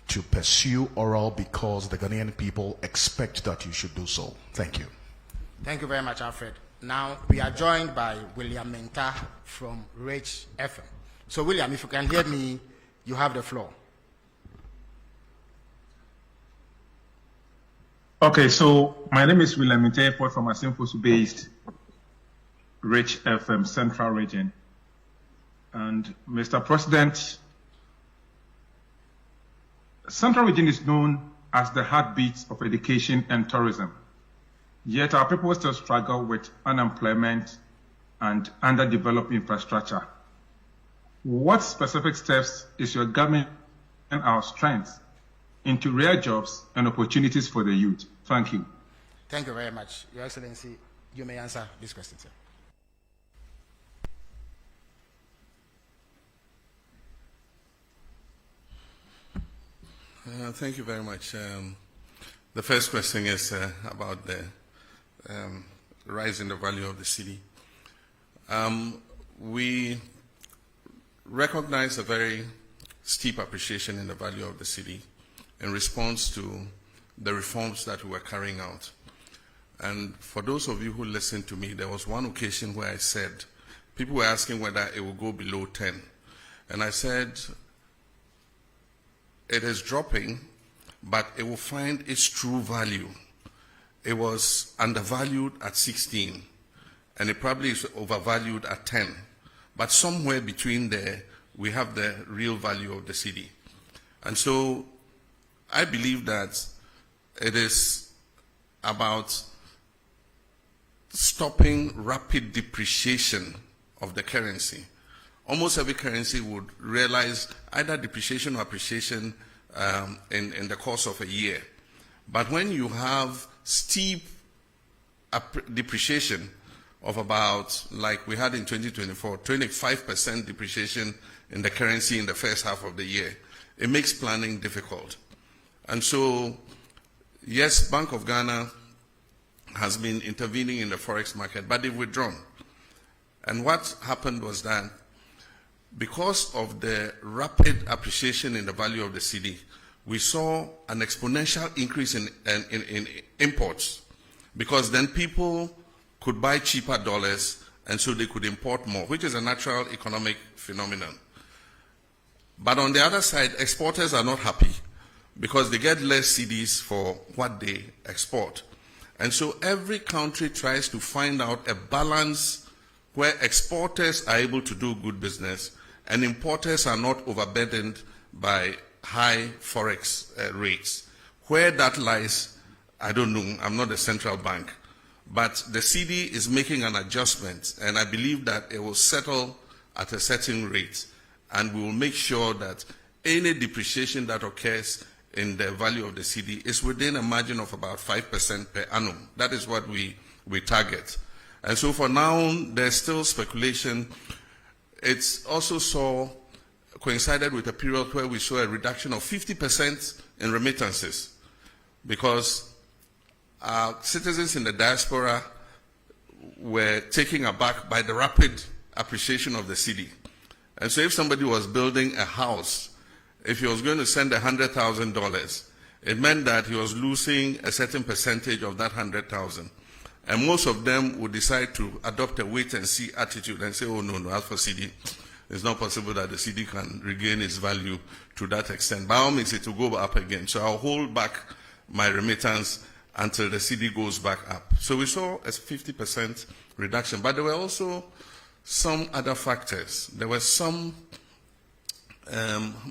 to pursue oral because the Ghanaian people expect that you should do so? Thank you. Thank you very much, Alfred. Now, we are joined by William Menta from Rich FM. So, William, if you can hear me, you have the floor. Okay, so my name is William Menta from Asimfosu-based Rich FM Central Region. And Mr. President, Central Region is known as the heartbeat of education and tourism. Yet our people still struggle with unemployment and underdeveloped infrastructure. What specific steps is your government and our strengths into real jobs and opportunities for the youth? Thank you. Thank you very much. Your Excellency, you may answer this question, sir. Thank you very much. The first question is about the rise in the value of the city. We recognize a very steep appreciation in the value of the city in response to the reforms that we were carrying out. And for those of you who listened to me, there was one occasion where I said people were asking whether it will go below 10. And I said, it is dropping, but it will find its true value. It was undervalued at 16, and it probably is overvalued at 10. But somewhere between there, we have the real value of the cedi. And so I believe that it is about stopping rapid depreciation of the currency. Almost every currency would realize either depreciation or appreciation in the course of a year. But when you have steep depreciation of about, like we had in 2024, 25% depreciation in the currency in the first half of the year, it makes planning difficult. And so, yes, Bank of Ghana has been intervening in the forex market, but they've withdrawn. And what happened was that because of the rapid appreciation in the value of the cedi, we saw an exponential increase in imports, because then people could buy cheaper dollars and so they could import more, which is a natural economic phenomenon. But on the other side, exporters are not happy because they get less cedis for what they export. And so every country tries to find out a balance where exporters are able to do good business and importers are not overburdened by high forex rates. Where that lies, I don't know. I'm not a central bank. But the cedi is making an adjustment, and I believe that it will settle at a certain rate, and we will make sure that any depreciation that occurs in the value of the cedi is within a margin of about 5% per annum. That is what we target. And so for now, there's still speculation. It's also coincided with a period where we saw a reduction of 50% in remittances, because citizens in the diaspora were taken aback by the rapid appreciation of the cedi. And so if somebody was building a house, if he was going to send $100,000, it meant that he was losing a certain percentage of that 100,000. And most of them would decide to adopt a wait-and-see attitude and say, oh, no, as for cedi, it's not possible that the cedi can regain its value to that extent. By all means, it will go up again. So I'll hold back my remittance until the cedi goes back up. So we saw a 50% reduction, but there were also some other factors. There were some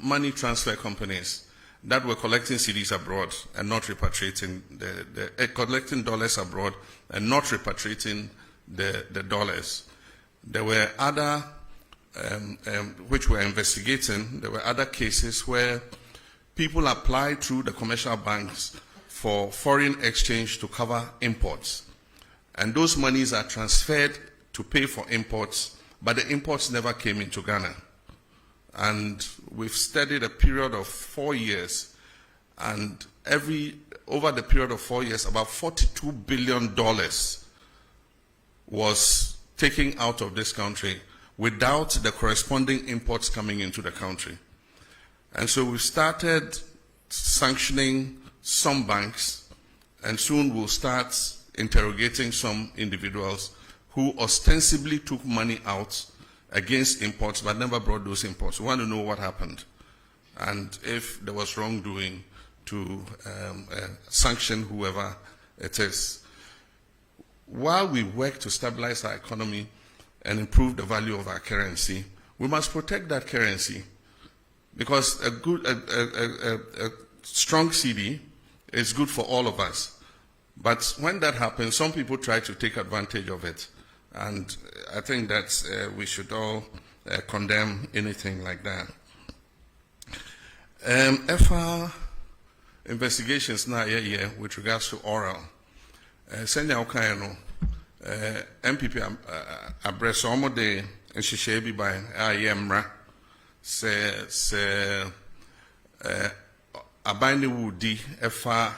money transfer companies that were collecting cedis abroad and not repatriating collecting dollars abroad and not repatriating the dollars. There were other which we're investigating. There were other cases where people applied through the commercial banks for foreign exchange to cover imports. And those monies are transferred to pay for imports, but the imports never came into Ghana. And we've studied a period of 4 years, and over the period of 4 years, about $42 billion was taken out of this country without the corresponding imports coming into the country. And so we started sanctioning some banks, and soon we'll start interrogating some individuals who ostensibly took money out against imports but never brought those imports. We want to know what happened and if there was wrongdoing to sanction whoever it is. While we work to stabilize our economy and improve the value of our currency, we must protect that currency, because a strong cedi is good for all of us. But when that happens, some people try to take advantage of it. And I think that we should all condemn anything like that. FR investigations now with regards to oral. Senya Okayano, MPP abreso omode nshishebi by ayemra se abani wudi FR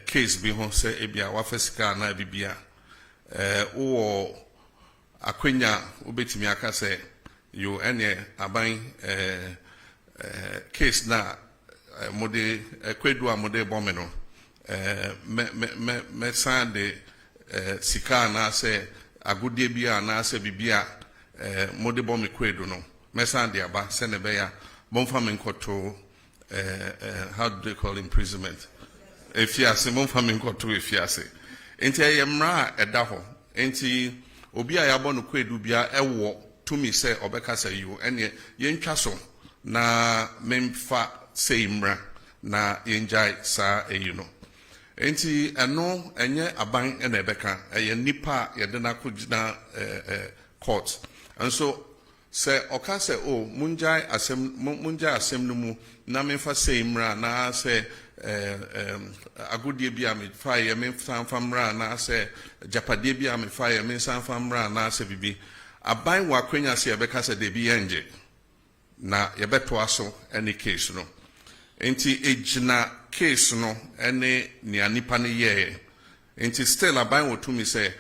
case bi ho se ebia wafesika na bibia o akwenya obetimi aka se yo ene aban case na mode kwedu amode bomeno me sande sika na se agudie bia na se bibia modebo me kwedo no mesa de aba se ne be ya bomfa me nkoto how do they call imprisonment efiase bomfa me nkoto efiase enti ayemra eda ho enti obi a yabo no kwedu bia ewo tumi se obeka se you ene yentwa so na memfa seimra na yenjai sa no enti eno enye aban ena ebeka eye nipa yede na kugina court and so say oka say oh munjai asem no mu na memfa seimra na say agudie bia me fa ye me famra na say japade bia me fa ye me famra na say bibi aban wa kwenya se ebeka say de bi enje na yebeto aso any case no enti ejina case no ene ni anipa ne ye enti still aban wo to me say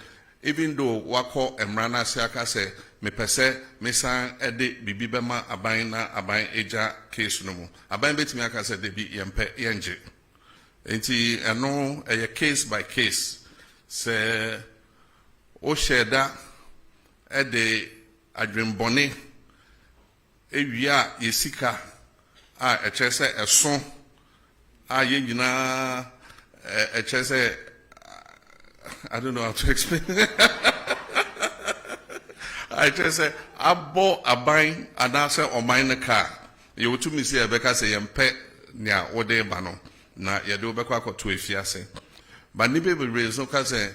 even though wako emra na se aka say me pese me san ede bibi bema aban na aban eja case no mu aban betimi aka say de bi yempe yenje enti eno eye case by case say o sheda ede adwembone ewia yesika a echese eso a ye nyina echese I don't know how to explain I just say abo aban anase oman car you to me say ebeka say yempe nia wode ba no na ye de obekwa akoto efiase ba ni be reason ka say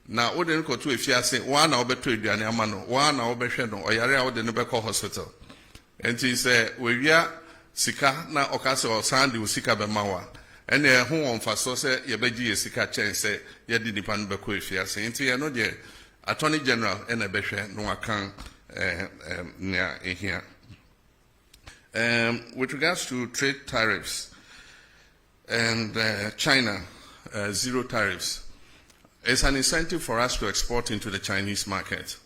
na wode nkoto efiase wa na obeto aduane ama no wa na obehwe no oyare a wode no beko hospital enti say we wia sika na okase o sande o sika be mawa ene ho wonfa so say ye beji ye sika chen say ye di nipa no beko efiase enti ye no de Attorney General ene behwe no akan nia ehia with regards to trade tariffs and China zero tariffs. It's an incentive for us to export into the Chinese market.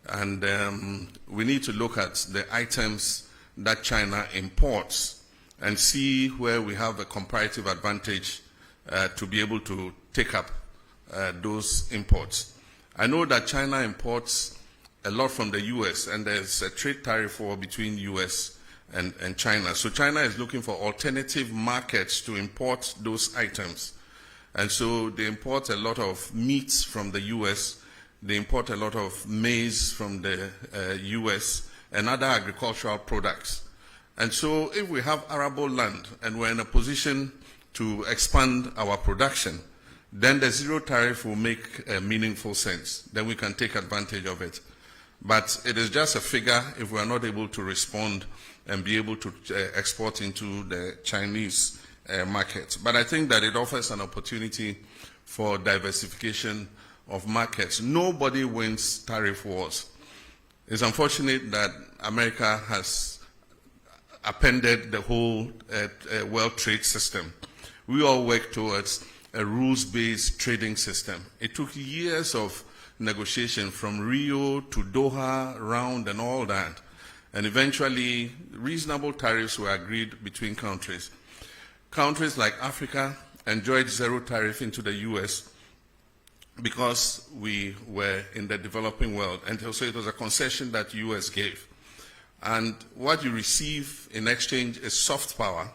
And we need to look at the items that China imports and see where we have a comparative advantage to be able to take up those imports. I know that China imports a lot from the US, and there's a trade tariff war between US and China. So China is looking for alternative markets to import those items. And so they import a lot of meats from the US, they import a lot of maize from the US, and other agricultural products. And so if we have arable land and we're in a position to expand our production, then the zero tariff will make meaningful sense. Then we can take advantage of it. But it is just a figure if we are not able to respond and be able to export into the Chinese market. But I think that it offers an opportunity for diversification of markets. Nobody wins tariff wars. It's unfortunate that America has appended the whole world trade system. We all work towards a rules-based trading system. It took years of negotiation from Rio to Doha round and all that. And eventually, reasonable tariffs were agreed between countries. Countries like Africa enjoyed zero tariff into the US because we were in the developing world. And so it was a concession that US gave. And what you receive in exchange is soft power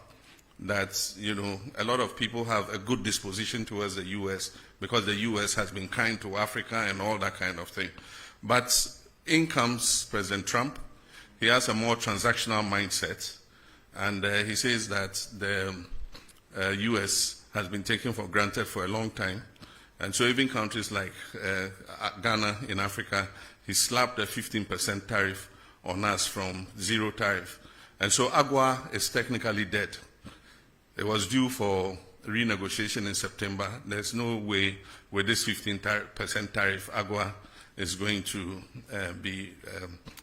that, you know, a lot of people have a good disposition towards the US because the US has been kind to Africa and all that kind of thing. But in comes President Trump. He has a more transactional mindset. And he says that the US has been taken for granted for a long time. And so even countries like Ghana in Africa, he slapped a 15% tariff on us from zero tariff. And so AGUA is technically dead. It was due for renegotiation in September. There's no way with this 15% tariff, AGUA is going to be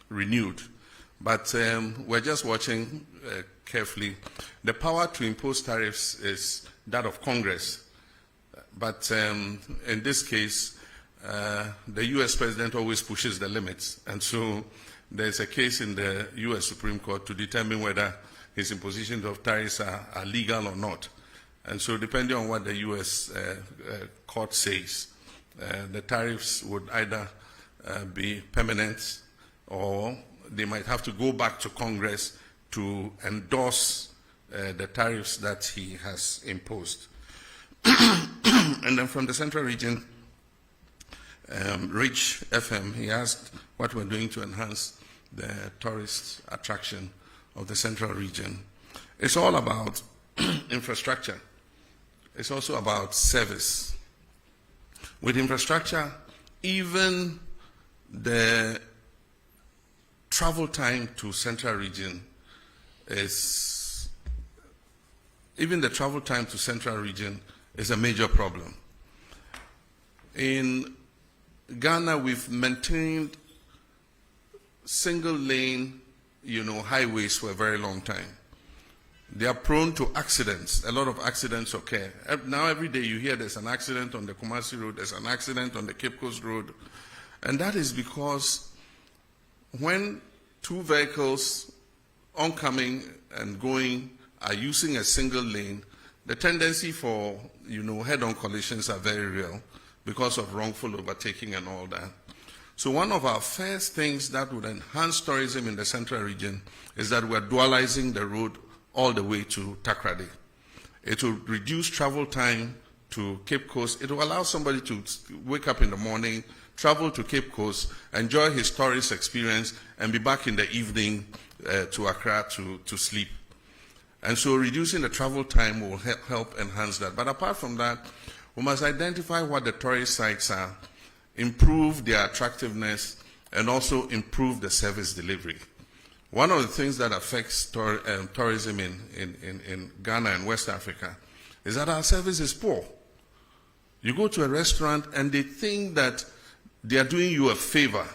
renewed. But we're just watching carefully. The power to impose tariffs is that of Congress. But in this case, the US president always pushes the limits. And so there's a case in the US Supreme Court to determine whether his impositions of tariffs are legal or not. And so depending on what the US court says, the tariffs would either be permanent or they might have to go back to Congress to endorse the tariffs that he has imposed. And then from the Central Region, Rich FM, he asked what we're doing to enhance the tourist attraction of the Central Region. It's all about infrastructure. It's also about service. With infrastructure, even the travel time to Central Region is a major problem. In Ghana, we've maintained single lane, highways for a very long time. They are prone to accidents. A lot of accidents occur. Now every day you hear there's an accident on the Kumasi Road, there's an accident on the Cape Coast Road. And that is because when two vehicles oncoming and going are using a single lane, the tendency for, head-on collisions are very real because of wrongful overtaking and all that. So one of our first things that would enhance tourism in the Central Region is that we're dualizing the road all the way to Takrady. It will reduce travel time to Cape Coast. It will allow somebody to wake up in the morning, travel to Cape Coast, enjoy his tourist experience, and be back in the evening to Accra to sleep. And so reducing the travel time will help enhance that. But apart from that, we must identify what the tourist sites are, improve their attractiveness, and also improve the service delivery. One of the things that affects tourism in Ghana and West Africa is that our service is poor. You go to a restaurant and they think that they are doing you a favor.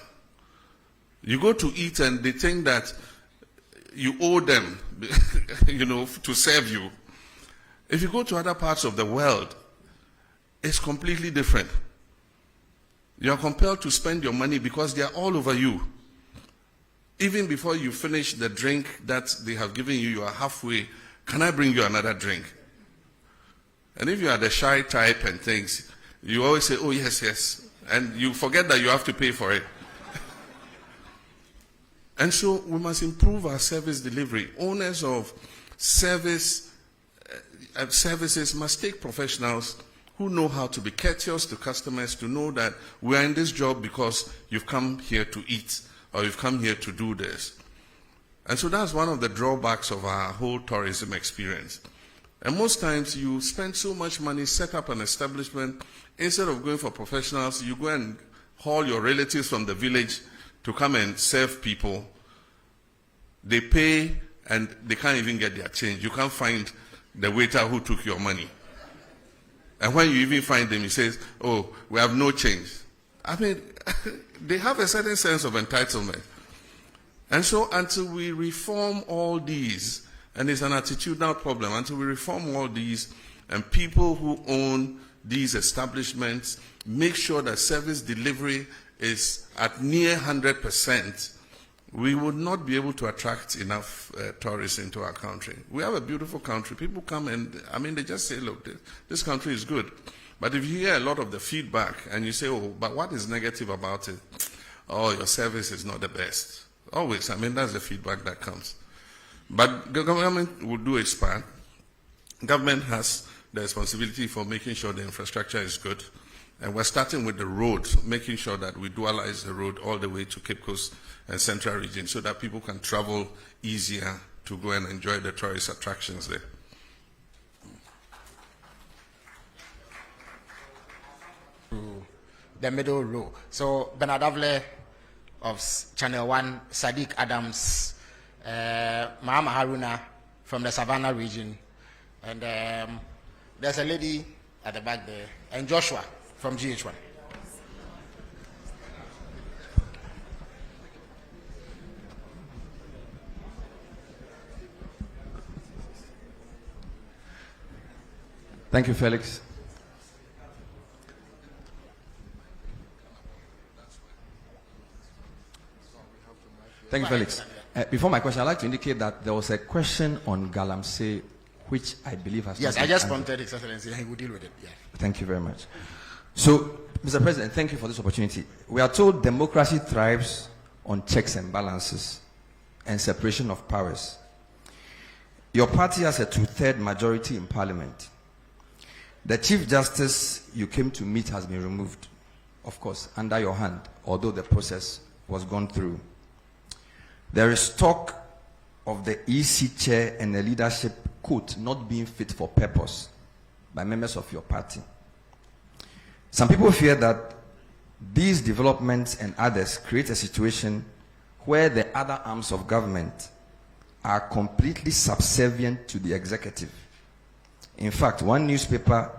You go to eat and they think that you owe them, to serve you. If you go to other parts of the world, it's completely different. You are compelled to spend your money because they are all over you. Even before you finish the drink that they have given you, you are halfway. Can I bring you another drink? And if you are the shy type and things, you always say, oh, yes, yes. And you forget that you have to pay for it. And so we must improve our service delivery. Owners of services must take professionals who know how to be courteous to customers, to know that we are in this job because you've come here to eat, or you've come here to do this. And so that's one of the drawbacks of our whole tourism experience. And most times you spend so much money, set up an establishment, instead of going for professionals, you go and haul your relatives from the village to come and serve people. They pay and they can't even get their change. You can't find the waiter who took your money. And when you even find them, he says, oh, we have no change. I mean, they have a certain sense of entitlement. And so until we reform all these, and it's an attitudinal problem, until we reform all these, and people who own these establishments make sure that service delivery is at near 100%, we would not be able to attract enough tourists into our country. We have a beautiful country. People come and, they just say, look, this country is good. But if you hear a lot of the feedback and you say, oh, but what is negative about it? Oh, your service is not the best. Always, that's the feedback that comes. But the government will do its part. Government has the responsibility for making sure the infrastructure is good. And we're starting with the road, making sure that we dualize the road all the way to Cape Coast and Central Region so that people can travel easier to go and enjoy the tourist attractions there. The middle row. So Bernard Avle of Channel 1, Sadiq Adams, Mahama Haruna from the Savannah region, and there's a lady at the back there, and Joshua from GH1. Thank you, Felix. Thank you, Felix. Before my question, I'd like to indicate that there was a question on Galamsey, which I believe has... Yes, I just prompted His Excellency, and he will deal with it. Yeah. Thank you very much. So, Mr. President, thank you for this opportunity. We are told democracy thrives on checks and balances and separation of powers. Your party has a 2/3 majority in parliament. The Chief Justice you came to meet has been removed, of course, under your hand, although the process was gone through. There is talk of the EC chair and the leadership, quote, not being fit for purpose by members of your party. Some people fear that these developments and others create a situation where the other arms of government are completely subservient to the executive. In fact, one newspaper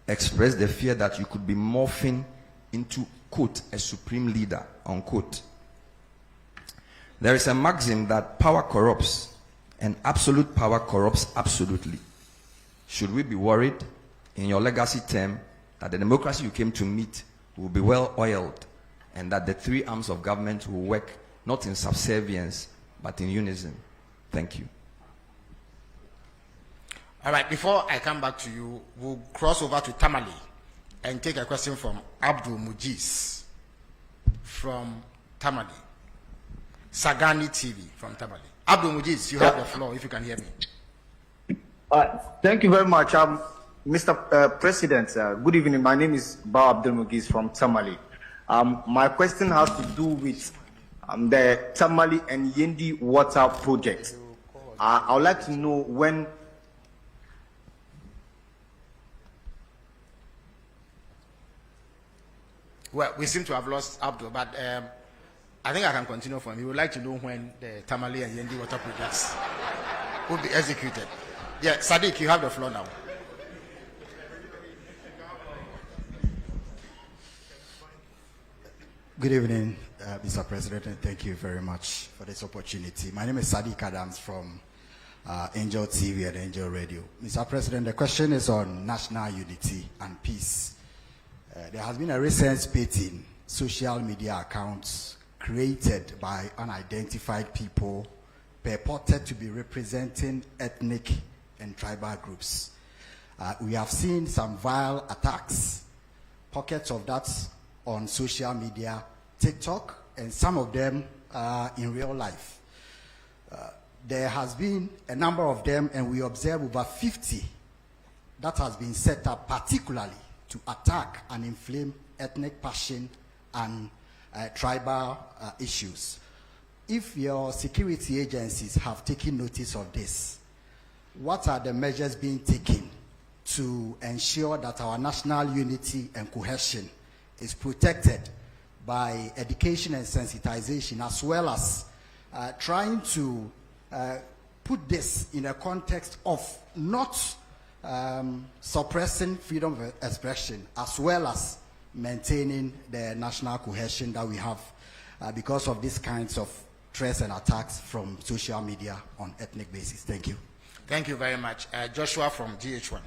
expressed the fear that you could be morphing into, quote, a supreme leader, unquote. There is a maxim that power corrupts, and absolute power corrupts absolutely. Should we be worried in your legacy term that the democracy you came to meet will be well oiled and that the three arms of government will work not in subservience but in unison? Thank you. All right, before I come back to you, we'll cross over to Tamale and take a question from Abdul Mujiz from Tamale. Sagani TV from Tamale. Abdul Mujiz, you have the floor if you can hear me. Thank you very much. Mr. President, good evening. My name is Ba Abdul Mujiz from Tamale. My question has to do with the Tamale and Yendi water project. I would like to know when. Well, we seem to have lost Abdul, but I think I can continue for him. He would like to know when the Tamale and Yendi water projects will be executed. Yeah, Sadiq, you have the floor now. Good evening, Mr. President, and thank you very much for this opportunity. My name is Sadiq Adams from Angel TV and Angel Radio. Mr. President, the question is on national unity and peace. There has been a recent spate in social media accounts created by unidentified people purported to be representing ethnic and tribal groups. We have seen some vile attacks, pockets of that on social media, TikTok, and some of them in real life. There has been a number of them, and we observe over 50 that has been set up particularly to attack and inflame ethnic passion and tribal issues. If your security agencies have taken notice of this, what are the measures being taken to ensure that our national unity and cohesion is protected by education and sensitization, as well as trying to put this in a context of not suppressing freedom of expression, as well as maintaining the national cohesion that we have because of these kinds of threats and attacks from social media on ethnic basis. Thank you. Thank you very much. Joshua from GH1.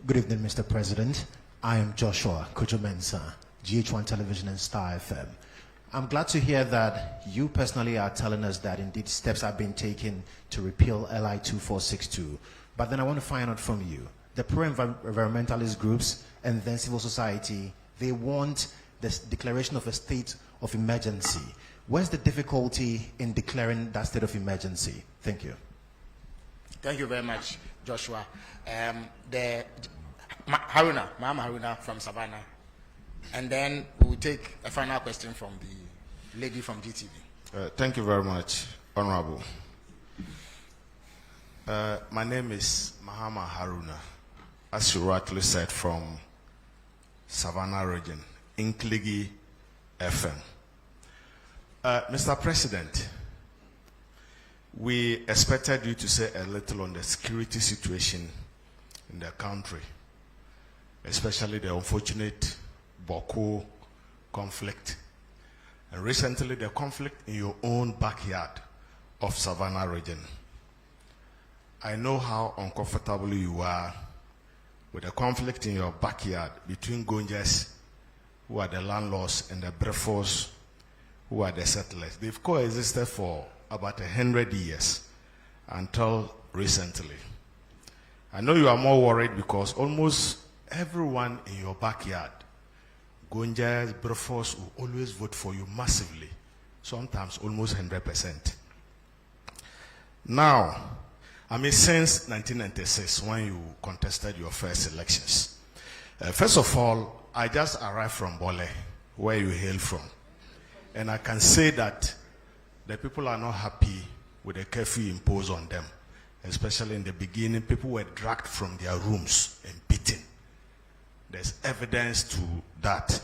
Good evening, Mr. President. I am Joshua Kujumensa, GH1 Television and Star FM. I'm glad to hear that you personally are telling us that indeed steps have been taken to repeal LI 2462. But then I want to find out from you, the pro-environmentalist groups and then civil society, they want this declaration of a state of emergency. Where's the difficulty in declaring that state of emergency? Thank you. Thank you very much, Joshua. Mahama Haruna from Savannah. And then we'll take a final question from the lady from GTV. Thank you very much, Honorable. My name is Mahama Haruna, as you rightly said, from Savannah region, Inkligi FM. Mr. President, we expected you to say a little on the security situation in the country, especially the unfortunate Boko conflict, and recently the conflict in your own backyard of Savannah region. I know how uncomfortable you are with the conflict in your backyard between Gonjas, who are the landlords, and the Brefos, who are the settlers. They've coexisted for about 100 years until recently. I know you are more worried because almost everyone in your backyard Gonjas, Brefos will always vote for you massively, sometimes almost 100%. Now, since 1996, when you contested your first elections, first of all, I just arrived from Bole, where you hail from. And I can say that the people are not happy with the curfew imposed on them. Especially in the beginning, people were dragged from their rooms and beaten. There's evidence to that.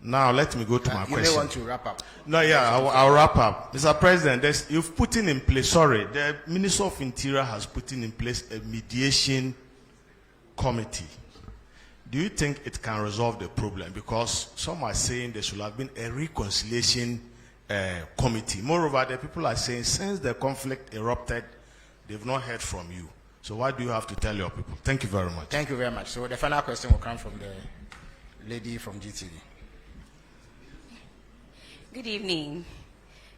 Now, let me go to my question. You may want to wrap up. No, yeah, I'll wrap up. Mr. President, you've put in place, the Minister of Interior has put in place a mediation committee. Do you think it can resolve the problem? Because some are saying there should have been a reconciliation committee. Moreover, the people are saying since the conflict erupted, they've not heard from you. So what do you have to tell your people? Thank you very much. Thank you very much. So the final question will come from the lady from GTV. Good evening,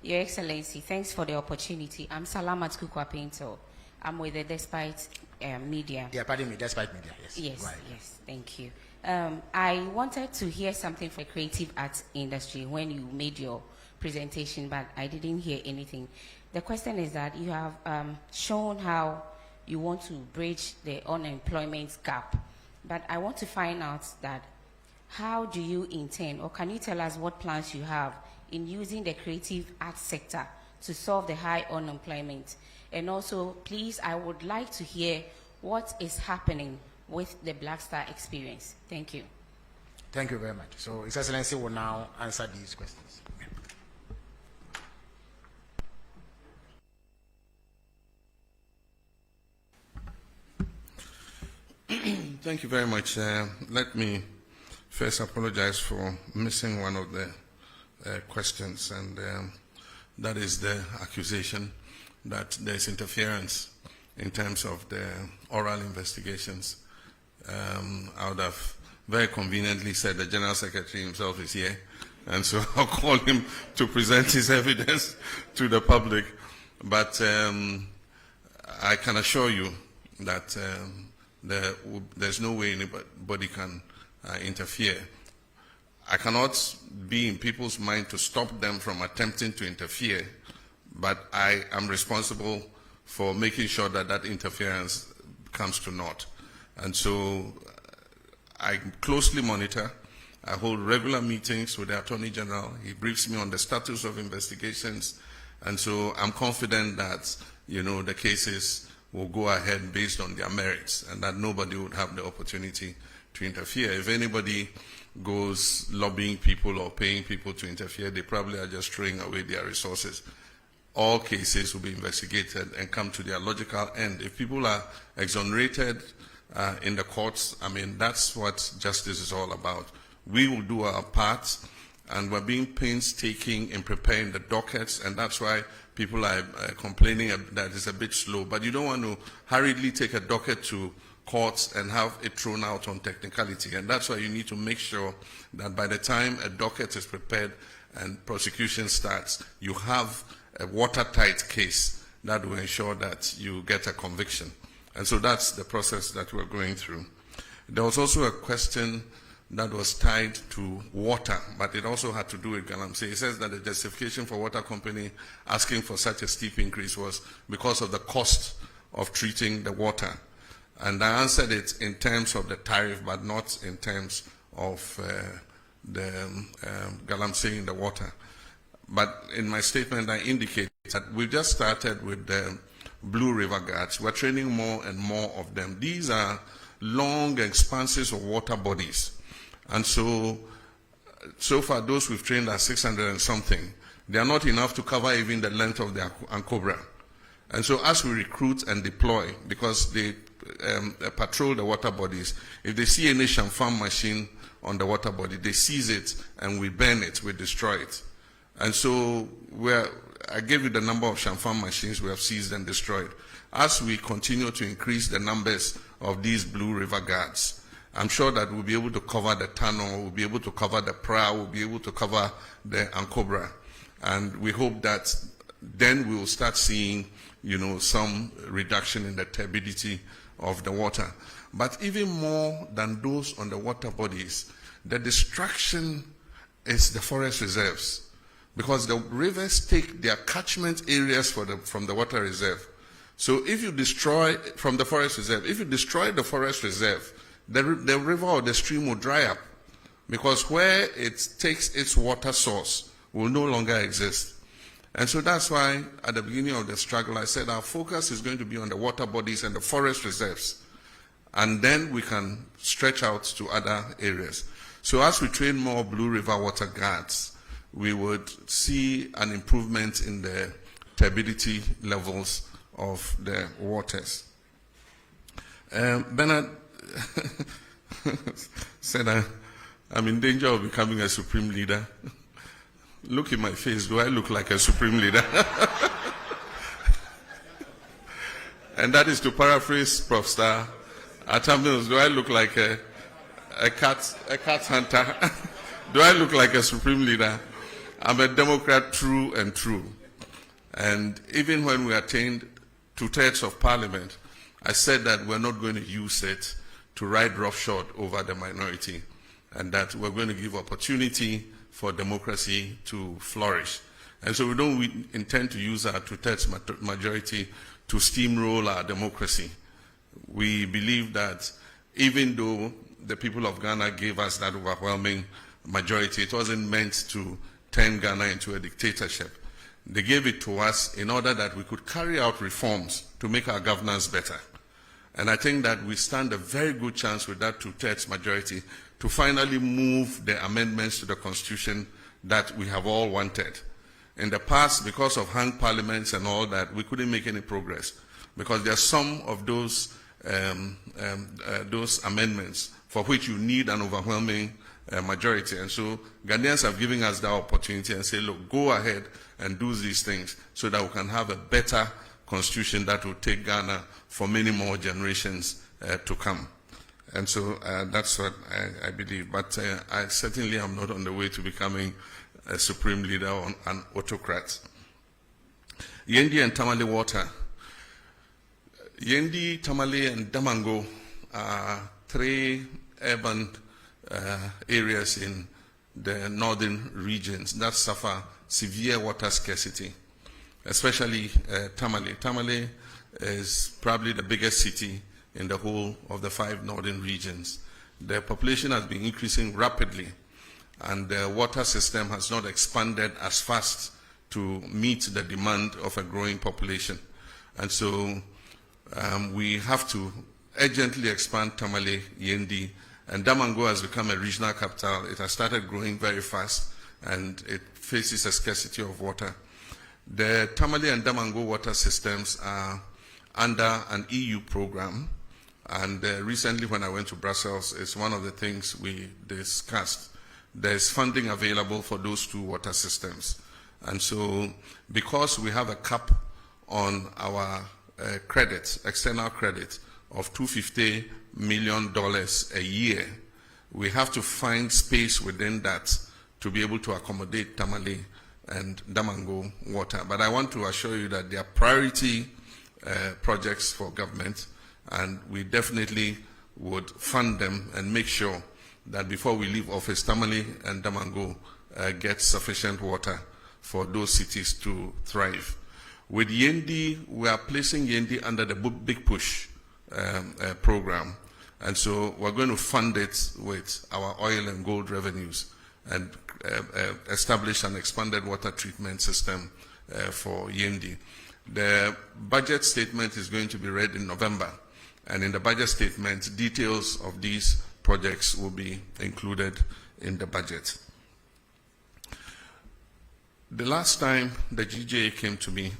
Your Excellency. Thanks for the opportunity. I'm Salamat Kukwa Pinto. I'm with the Despite Media. Yeah, pardon me, Despite Media, yes. Yes, right. yes, thank you. I wanted to hear something for the creative arts industry when you made your presentation, but I didn't hear anything. The question is that you have shown how you want to bridge the unemployment gap, but I want to find out that how do you intend, or can you tell us what plans you have in using the creative arts sector to solve the high unemployment? And also, please, I would like to hear what is happening with the Black Star experience. Thank you. Thank you very much. So His Excellency will now answer these questions. Thank you very much. Let me first apologize for missing one of the questions, and that is the accusation that there's interference in terms of the oral investigations. I would have very conveniently said the General Secretary himself is here, and so I'll call him to present his evidence to the public. But I can assure you that there's no way anybody can interfere. I cannot be in people's mind to stop them from attempting to interfere, but I am responsible for making sure that that interference comes to naught. And so I closely monitor. I hold regular meetings with the Attorney General. He briefs me on the status of investigations. And so I'm confident that, the cases will go ahead based on their merits, and that nobody would have the opportunity to interfere. If anybody goes lobbying people or paying people to interfere, they probably are just throwing away their resources. All cases will be investigated and come to their logical end. If people are exonerated in the courts, that's what justice is all about. We will do our part, and we're being painstaking in preparing the dockets, and that's why people are complaining that it's a bit slow. But you don't want to hurriedly take a docket to courts and have it thrown out on technicality. And that's why you need to make sure that by the time a docket is prepared and prosecution starts, you have a watertight case that will ensure that you get a conviction. And so that's the process that we're going through. There was also a question that was tied to water, but it also had to do with Galamsey. It says that the justification for water company asking for such a steep increase was because of the cost of treating the water. And I answered it in terms of the tariff, but not in terms of the Galamsey in the water. But in my statement, I indicate that we've just started with the Blue River Guards. We're training more and more of them. These are long expanses of water bodies. And so far, those we've trained are 600 and something. They are not enough to cover even the length of the Ankobra. And so as we recruit and deploy, because they patrol the water bodies, if they see any Shamfam machine on the water body, they seize it and we burn it, we destroy it. And so I gave you the number of Shamfam machines we have seized and destroyed. As we continue to increase the numbers of these Blue River Guards, I'm sure that we'll be able to cover the tunnel, we'll be able to cover the Pra, we'll be able to cover the Ankobra. And we hope that then we will start seeing, some reduction in the turbidity of the water. But even more than those on the water bodies, The distraction is the forest reserves, because the rivers take their catchment areas from the water reserve. So if you destroy from the forest reserve, if you destroy the forest reserve, the river or the stream will dry up, because where it takes its water source will no longer exist. And so that's why at the beginning of the struggle I said our focus is going to be on the water bodies and the forest reserves, and then we can stretch out to other areas. So as we train more Blue River water guards, we would see an improvement in the turbidity levels of the waters. Bernard said I'm in danger of becoming a supreme leader. Look in my face, do I look like a supreme leader? And that is to paraphrase Prof. Star Atamils, do I look like a cat hunter? Do I look like a supreme leader? I'm a Democrat true and true. And even when we attained 2/3 of Parliament, I said that we're not going to use it to ride roughshod over the minority, and that we're going to give opportunity for democracy to flourish. And so we don't intend to use our 2/3 majority to steamroll our democracy. We believe that even though the people of Ghana gave us that overwhelming majority, it wasn't meant to turn Ghana into a dictatorship. They gave it to us in order that we could carry out reforms to make our governance better. And I think that we stand a very good chance with that 2/3 majority to finally move the amendments to the Constitution that we have all wanted. In the past, because of hung parliaments and all that, we couldn't make any progress, because there are some of those amendments for which you need an overwhelming majority. And so Ghanaians have given us that opportunity and say, look, go ahead and do these things so that we can have a better constitution that will take Ghana for many more generations to come. And so that's what I believe. But I certainly am not on the way to becoming a supreme leader or an autocrat. Yendi and Tamale water. Yendi, Tamale, and Damango are 3 urban areas in the northern regions that suffer severe water scarcity, especially Tamale. Tamale is probably the biggest city in the whole of the 5 northern regions. The population has been increasing rapidly, and the water system has not expanded as fast to meet the demand of a growing population. And so we have to urgently expand Tamale, Yendi, and Damango has become a regional capital. It has started growing very fast, and it faces a scarcity of water. The Tamale and Damango water systems are under an EU program, and recently when I went to Brussels, it's one of the things we discussed. There's funding available for those 2 water systems. And so because we have a cap on our credit, external credit, of $250 million a year, we have to find space within that to be able to accommodate Tamale and Damango water. But I want to assure you that they are priority projects for government, and we definitely would fund them and make sure that before we leave office, Tamale and Damango get sufficient water for those cities to thrive. With Yendi, we are placing Yendi under the Big Push program, and so we're going to fund it with our oil and gold revenues and establish an expanded water treatment system for Yendi. The budget statement is going to be read in November, and in the budget statement, details of these projects will be included in the budget. The last time the GJA came to me,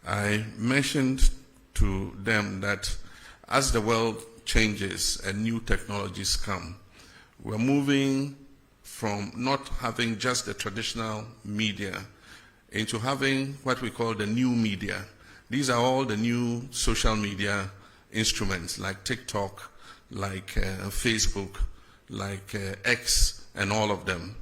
I mentioned to them that as the world changes and new technologies come, we're moving from not having just the traditional media into having what we call the new media. These are all the new social media instruments like TikTok, like Facebook, like X, and all of them.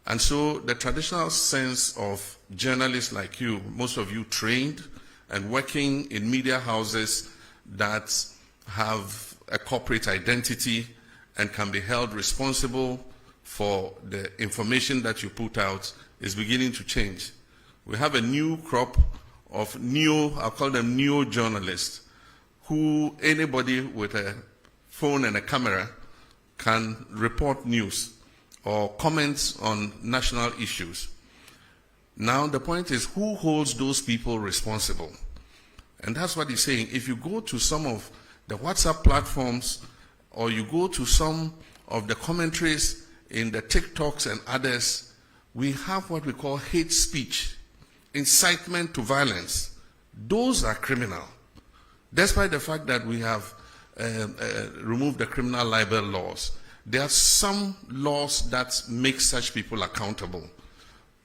And so the traditional sense of journalists like you, most of you trained and working in media houses that have a corporate identity and can be held responsible for the information that you put out is beginning to change. We have a new crop of I'll call them neo-journalists, who anybody with a phone and a camera can report news or comment on national issues. Now the point is, who holds those people responsible? And that's what he's saying. If you go to some of the WhatsApp platforms, or you go to some of the commentaries in the TikToks and others, we have what we call hate speech, incitement to violence. Those are criminal. Despite the fact that we have removed the criminal libel laws, there are some laws that make such people accountable.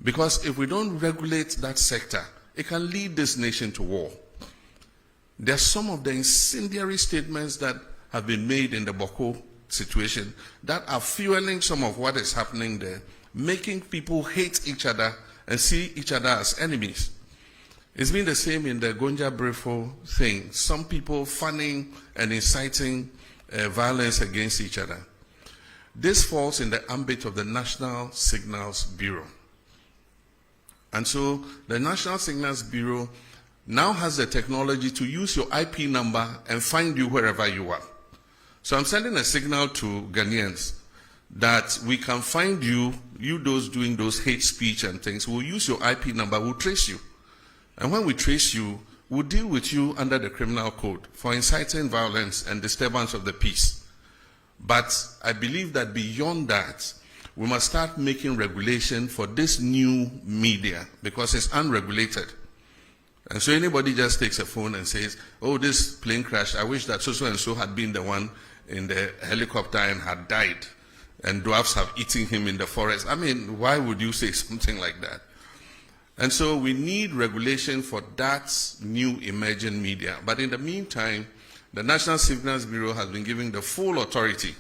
Because if we don't regulate that sector, it can lead this nation to war. There are some of the incendiary statements that have been made in the Boko situation that are fueling some of what is happening there, making people hate each other and see each other as enemies. It's been the same in the Gonja Brefo thing. Some people fanning and inciting violence against each other. This falls in the ambit of the National Signals Bureau. And so the National Signals Bureau now has the technology to use your IP number and find you wherever you are. So I'm sending a signal to Ghanaians that we can find you those doing those hate speech and things. We'll use your IP number, we'll trace you. And when we trace you, we'll deal with you under the criminal code for inciting violence and disturbance of the peace. But I believe that beyond that, we must start making regulation for this new media because it's unregulated. And so anybody just takes a phone and says, oh, this plane crash, I wish that so and so had been the one in the helicopter and had died, and dwarfs have eaten him in the forest. I mean, why would you say something like that? And so we need regulation for that new emerging media. But in the meantime, the National Signals Bureau has been given the full authority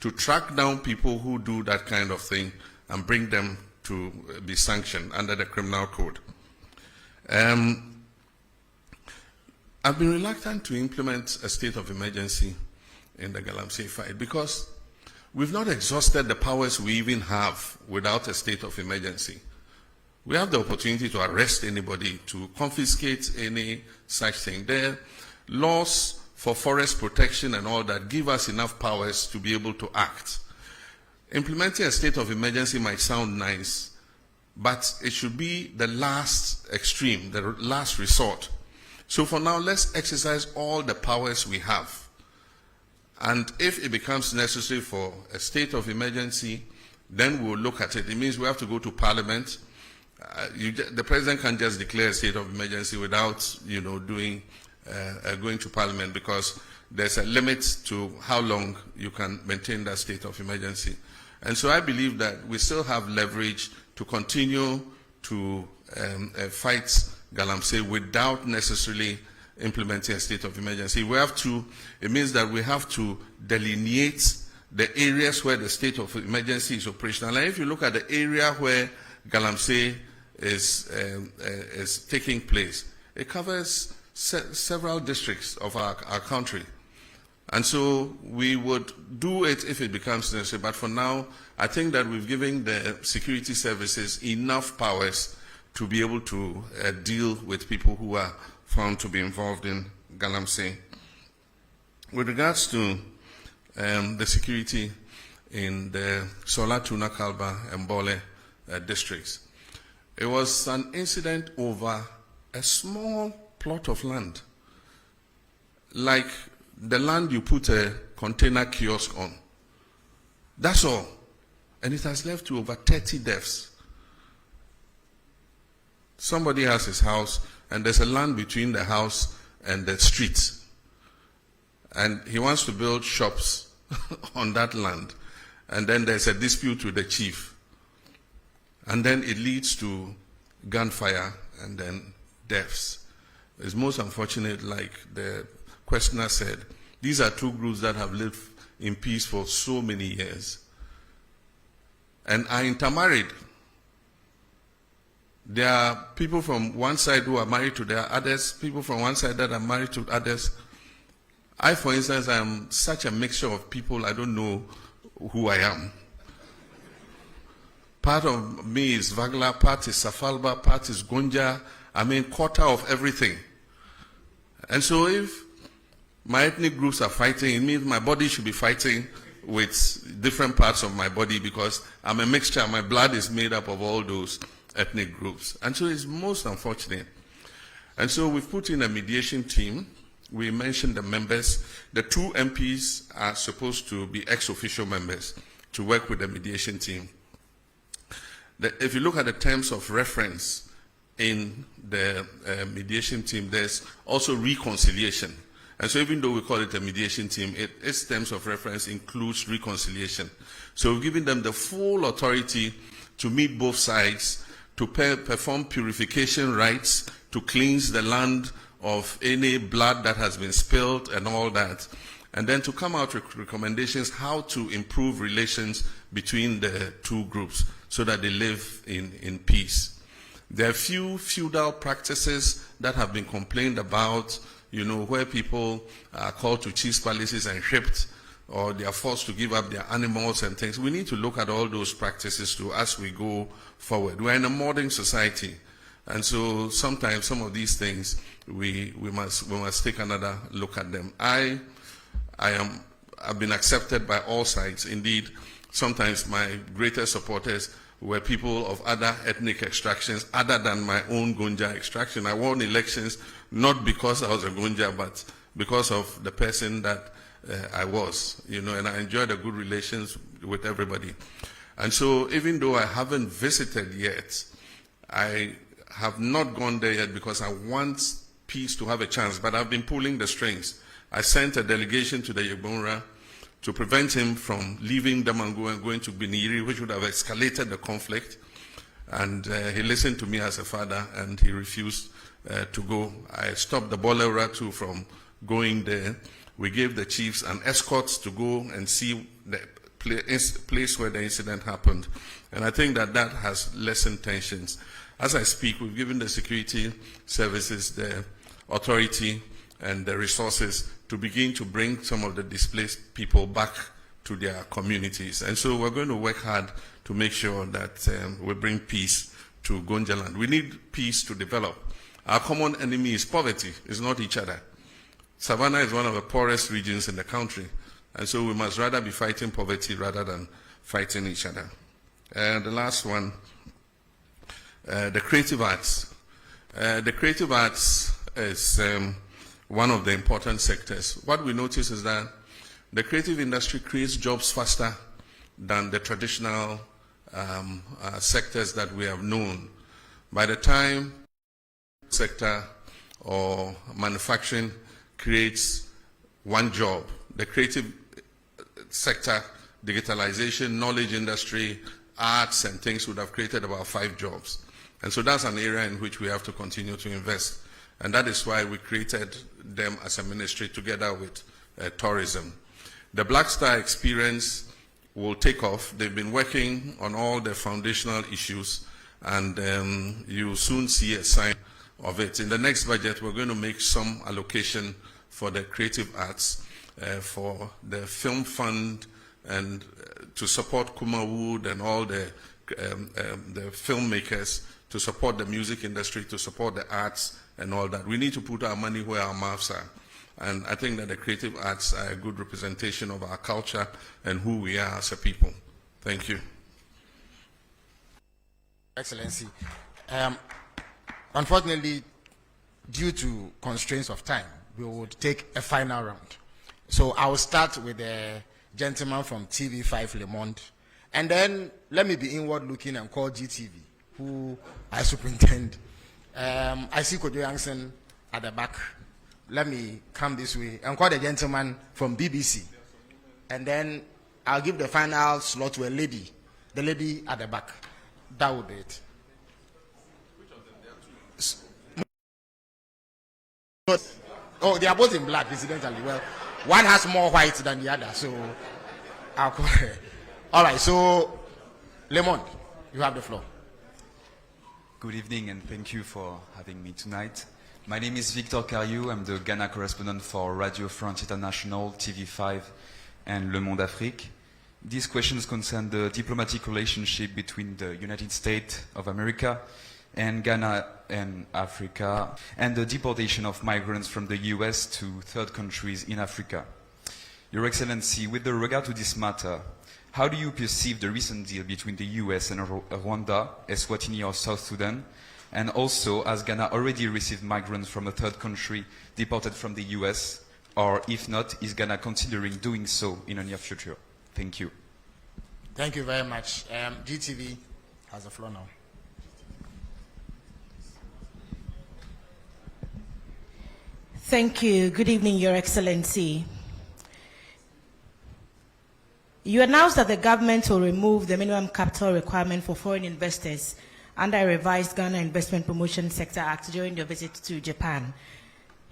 to track down people who do that kind of thing and bring them to be sanctioned under the criminal code. I've been reluctant to implement a state of emergency in the Galamsey fight because we've not exhausted the powers we even have without a state of emergency. We have the opportunity to arrest anybody, to confiscate any such thing. There are laws for forest protection and all that give us enough powers to be able to act. Implementing a state of emergency might sound nice, but it should be the last extreme, the last resort. So for now, let's exercise all the powers we have. And if it becomes necessary for a state of emergency, then we'll look at it. It means we have to go to Parliament. The President can't just declare a state of emergency without, going to Parliament, because there's a limit to how long you can maintain that state of emergency. And so I believe that we still have leverage to continue to fight Galamsey without necessarily implementing a state of emergency. It means that we have to delineate the areas where the state of emergency is operational. And if you look at the area where Galamsey is taking place, it covers several districts of our country. And so we would do it if it becomes necessary. But for now, I think that we've given the security services enough powers to be able to deal with people who are found to be involved in Galamsey. With regards to the security in the Sola, Tuna, Kalba, and Bole districts, it was an incident over a small plot of land, like the land you put a container kiosk on. That's all. And it has led to over 30 deaths. Somebody has his house, and there's a land between the house and the street. And he wants to build shops on that land. And then there's a dispute with the chief. And then it leads to gunfire and then deaths. It's most unfortunate, like the questioner said, these are two groups that have lived in peace for so many years and are intermarried. There are people from one side who are married to their others, people from one side that are married to others. I, for instance, am such a mixture of people, I don't know who I am. Part of me is Vagla, part is Safalba, part is Gonja. I mean, quarter of everything. And so if my ethnic groups are fighting, it means my body should be fighting with different parts of my body, because I'm a mixture. My blood is made up of all those ethnic groups. And so it's most unfortunate. And so we've put in a mediation team. We mentioned the members. The 2 MPs are supposed to be ex-official members to work with the mediation team. If you look at the terms of reference in the mediation team, there's also reconciliation. And so even though we call it a mediation team, its terms of reference includes reconciliation. So we've given them the full authority to meet both sides, to perform purification rites, to cleanse the land of any blood that has been spilled and all that, and then to come out with recommendations how to improve relations between the 2 groups so that they live in peace. There are few feudal practices that have been complained about, you know, where people are called to chiefs' palaces and shipped, or they are forced to give up their animals and things. We need to look at all those practices too as we go forward. We're in a modern society, and so sometimes some of these things we must take another look at them. I've been accepted by all sides. Indeed, sometimes my greatest supporters were people of other ethnic extractions other than my own Gonja extraction. I won elections not because I was a Gonja, but because of the person that I was, you know, and I enjoyed a good relations with everybody. And so even though I haven't visited yet, I have not gone there yet because I want peace to have a chance, but I've been pulling the strings. I sent a delegation to the Yegbonra to prevent him from leaving Damango and going to Biniri, which would have escalated the conflict. And he listened to me as a father, and he refused to go. I stopped the Bolera too from going there. We gave the chiefs an escort to go and see the place where the incident happened. And I think that that has lessened tensions. As I speak, we've given the security services the authority and the resources to begin to bring some of the displaced people back to their communities. And so we're going to work hard to make sure that we bring peace to Gonjaland. We need peace to develop. Our common enemy is poverty, it's not each other. Savannah is one of the poorest regions in the country, and so we must rather be fighting poverty rather than fighting each other. The last one, the creative arts. The creative arts is one of the important sectors. What we notice is that the creative industry creates jobs faster than the traditional sectors that we have known. By the time sector or manufacturing creates 1 job, the creative sector, digitalization, knowledge industry, arts and things would have created about 5 jobs. And so that's an area in which we have to continue to invest. And that is why we created them as a ministry together with tourism. The Black Star experience will take off. They've been working on all the foundational issues, and you'll soon see a sign of it. In the next budget, we're going to make some allocation for the creative arts, for the film fund, and to support Kumawood and all the filmmakers, to support the music industry, to support the arts and all that. We need to put our money where our mouths are. And I think that the creative arts are a good representation of our culture and who we are as a people. Thank you. Excellency. Unfortunately, due to constraints of time, we would take a final round. So I will start with the gentleman from TV5 Le Monde, and then let me be inward looking and call GTV, who I superintend. I see Kojo Yankson at the back. Let me come this way and call the gentleman from BBC. And then I'll give the final slot to a lady, the lady at the back. That would be it. Oh, they are both in black, incidentally. Well, one has more white than the other, so I'll call her. All right, so Le Monde, you have the floor. Good evening, and thank you for having me tonight. My name is Victor Cariou. I'm the Ghana correspondent for Radio France International, TV5, and Le Monde Afrique. These questions concern the diplomatic relationship between the United States of America and Ghana and Africa, and the deportation of migrants from the US to third countries in Africa. Your Excellency, with regard to this matter, how do you perceive the recent deal between the US and Rwanda, Eswatini or South Sudan? And also, has Ghana already received migrants from a third country deported from the US? Or if not, is Ghana considering doing so in the near future? Thank you. Thank you very much. GTV has the floor now. Thank you. Good evening, Your Excellency. You announced that the government will remove the minimum capital requirement for foreign investors under a revised Ghana Investment Promotion Sector Act during your visit to Japan.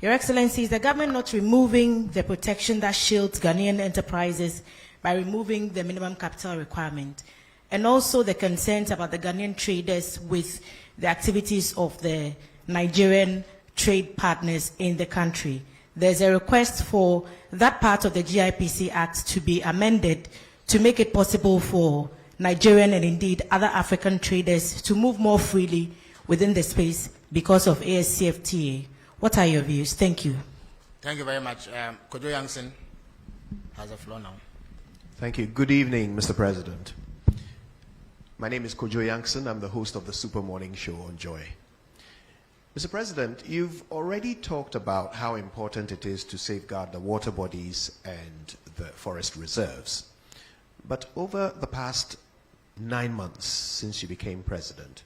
Your Excellency, is the government not removing the protection that shields Ghanaian enterprises by removing the minimum capital requirement? And also the concerns about the Ghanaian traders with the activities of the Nigerian trade partners in the country. There's a request for that part of the GIPC Act to be amended to make it possible for Nigerian and indeed other African traders to move more freely within the space because of ASCFTA. What are your views? Thank you. Thank you very much. Kojo Yangson has the floor now. Thank you. Good evening, Mr. President. My name is Kojo Yangson. I'm the host of the Super Morning Show on Joy. Mr. President, you've already talked about how important it is to safeguard the water bodies and the forest reserves. But over the past 9 months since you became president,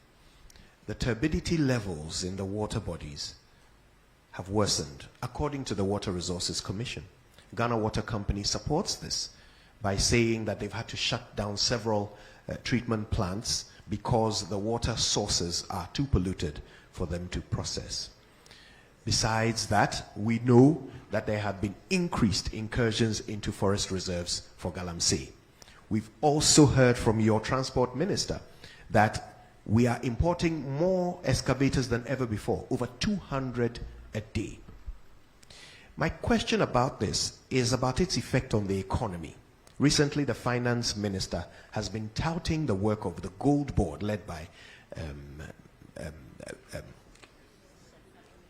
the turbidity levels in the water bodies have worsened, according to the Water Resources Commission. Ghana Water Company supports this by saying that they've had to shut down several treatment plants because the water sources are too polluted for them to process. Besides that, we know that there have been increased incursions into forest reserves for Galamsey. We've also heard from your transport minister that we are importing more excavators than ever before, over 200 a day. My question about this is about its effect on the economy. Recently, the finance minister has been touting the work of the Gold Board led by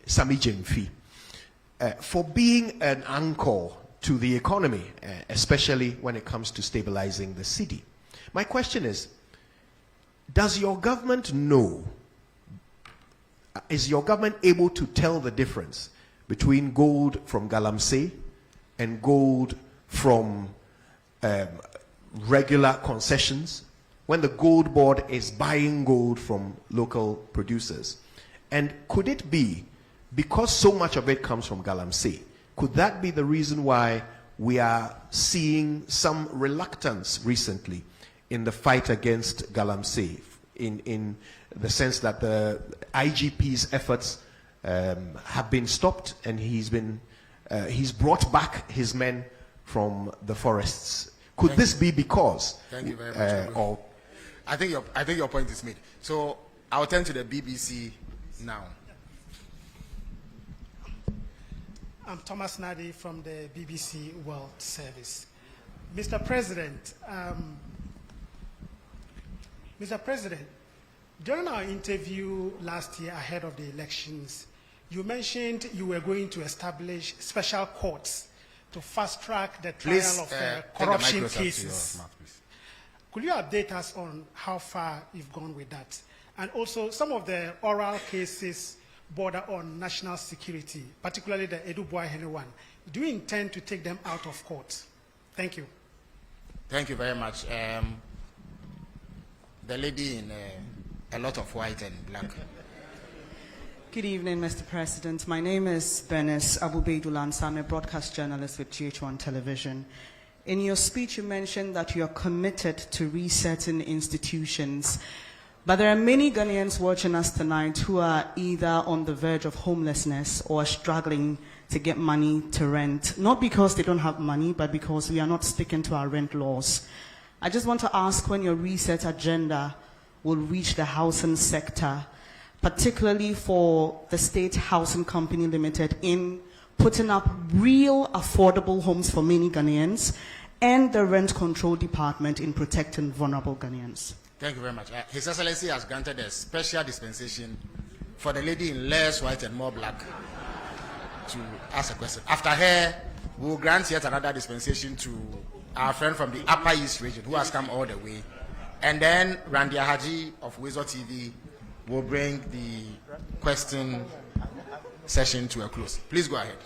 Sami Jemfi for being an anchor to the economy, especially when it comes to stabilizing the city. My question is, does your government know, is your government able to tell the difference between gold from Galamsey and gold from regular concessions when the Gold Board is buying gold from local producers? And could it be, because so much of it comes from Galamsey, could that be the reason why we are seeing some reluctance recently in the fight against Galamsey, in the sense that the IGP's efforts have been stopped and he's brought back his men from the forests? Could this be because? Thank you very much. I think your point is made. So I'll turn to the BBC now. I'm Thomas Nadi from the BBC World Service. Mr. President, during our interview last year ahead of the elections, you mentioned you were going to establish special courts to fast-track the trial of corruption cases. Could you update us on how far you've gone with that? And also, some of the oral cases border on national security, particularly the Edu Boahene one. Do you intend to take them out of court? Thank you. Thank you very much. The lady in a lot of white and black. Good evening, Mr. President. My name is Bernice Abubeidulansa. I'm a broadcast journalist with GH1 Television. In your speech, you mentioned that you are committed to resetting institutions. But there are many Ghanaians watching us tonight who are either on the verge of homelessness or struggling to get money to rent. Not because they don't have money, but because we are not sticking to our rent laws. I just want to ask when your reset agenda will reach the housing sector, particularly for the State Housing Company Limited in putting up real affordable homes for many Ghanaians, and the Rent Control Department in protecting vulnerable Ghanaians? Thank you very much. His Excellency has granted a special dispensation for the lady in less white and more black to ask a question. After her, we will grant yet another dispensation to our friend from the Upper East region who has come all the way. And then Randy Haji of Weasel TV will bring the question session to a close. Please go ahead.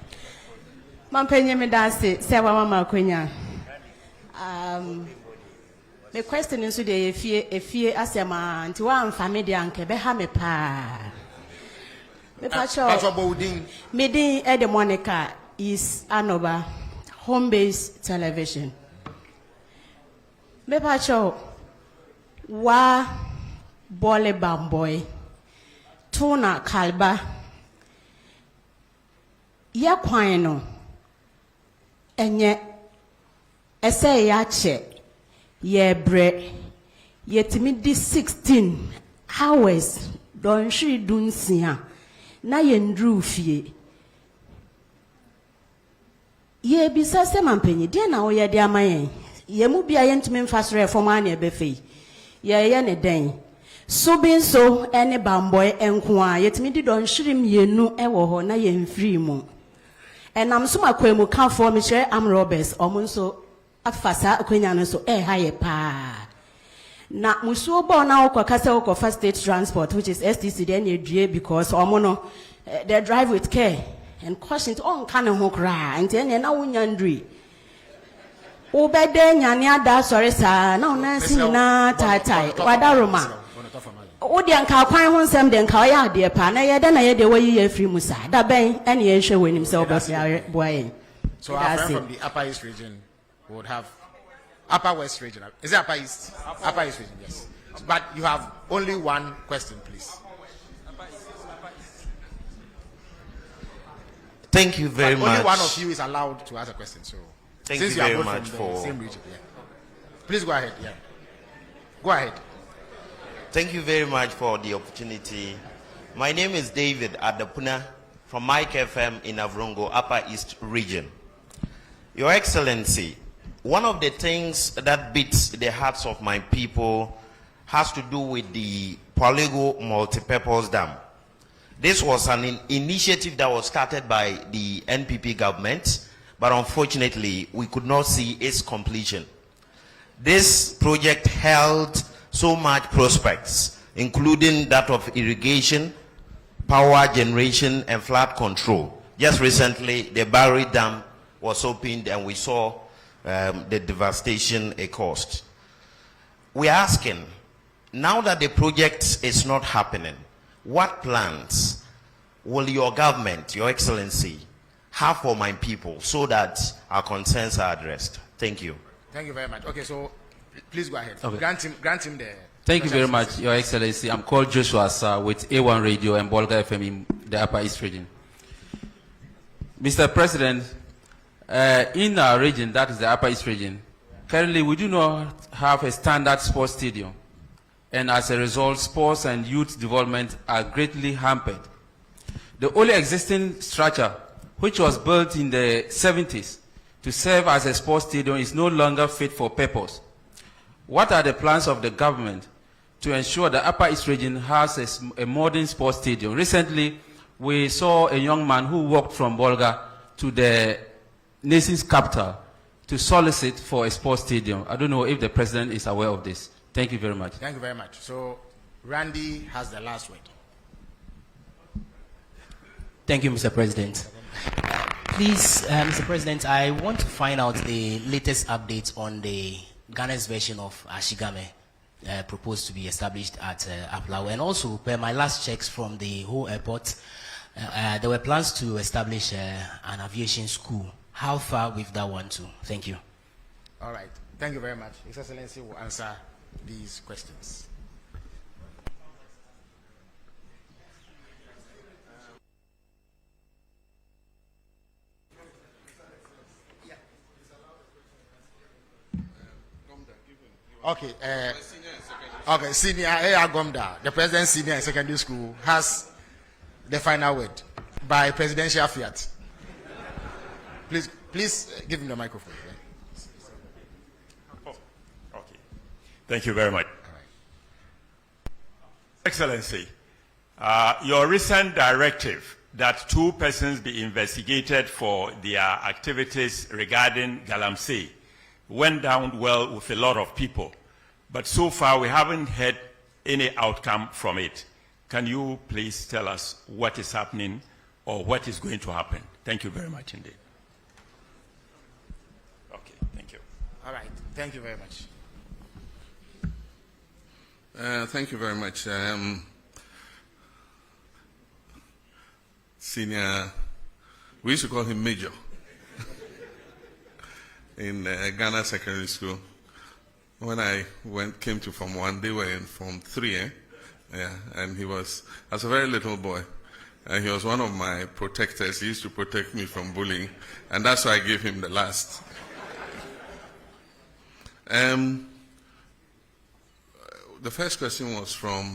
The question is today if you ask a man to one family and Kebehame pa. Meeting Eddie Monica is Anoba home-based television. Mepacho wa bole bamboy tuna kalba ya kwano enye ese ya che ye bre yetimi di 16 hours don shi dunsia na yendru fie ye bisa se mampenye die na wo ye de amayen ye mu bia ye ntimi mfasre foma na ebefe ye ne den so bin so ene bamboy enko a yetimi di don hyirim yenu ewo ho na ye mfiri mu enam so makwemu ka for me share am robbers omunso afasa akwenya no so ha ye pa na musuo bo na okokasa okofa state transport which is STC then you due because omono they drive with care and caution to on kan ho kra enti na wunyandri obede nyane ada sori sa na onansi na tatai wadaroma odi anka kwan ho nsem de nka oya ade pa na ye de na ye de wayi ye free musa da ben ene ye hwe wenim se obafia boyen. So our friend from the Upper East region would have Upper West region. Is it Upper East? Upper East region, yes. But you have only one question, please. Thank you very much. Only one of you is allowed to ask a question. So thank since you very are both much from the for same region, yeah. Please go ahead. Yeah. Go ahead. Thank you very much for the opportunity. My name is David Adapuna from Mike FM in Avrongo, Upper East region. Your Excellency, one of the things that beats the hearts of my people has to do with the Poligo Multipurpose Dam. This was an initiative that was started by the NPP government, but unfortunately, we could not see its completion. This project held so much prospects, including that of irrigation, power generation, and flood control. Just recently, the Barry Dam was opened and we saw the devastation it caused. We're asking, now that the project is not happening, what plans will your government, your Excellency, have for my people so that our concerns are addressed? Thank you. Thank you very much. Okay, so please go ahead. Okay. Grant him the... Thank you very much, Your Excellency. I'm called Joshua Sir with A1 Radio and Bolga FM in the Upper East region. Mr. President, in our region, that is the Upper East region, currently we do not have a standard sports stadium. And as a result, sports and youth development are greatly hampered. The only existing structure, which was built in the 70s to serve as a sports stadium, is no longer fit for purpose. What are the plans of the government to ensure the Upper East region has a modern sports stadium? Recently, we saw a young man who walked from Bolga to the nation's capital to solicit for a sports stadium. I don't know if the president is aware of this. Thank you very much. Thank you very much. So, Randy has the last word. Thank you, Mr. President. Please, Mr. President, I want to find out the latest updates on the Ghana's version of Ashigame proposed to be established at Aplawa. And also, per my last checks from the whole airport, there were plans to establish an aviation school. How far with that one too? Thank you. All right. Thank you very much. His Excellency will answer these questions. Okay. Okay. Senior A.R. Gomda, the President Senior and Secondary School, has the final word by presidential fiat. Please give him the microphone. Thank you very much. Excellency, your recent directive that 2 persons be investigated for their activities regarding Galamsey went down well with a lot of people. But so far, we haven't had any outcome from it. Can you please tell us what is happening or what is going to happen? Thank you very much indeed. Okay, thank you. All right, thank you very much. Thank you very much. Senior, we used to call him Major in Ghana Secondary School. When I came to Form 1, they were in Form 3, Yeah, and he was, as a very little boy, and he was one of my protectors. He used to protect me from bullying, and that's why I gave him the last. The first question was from,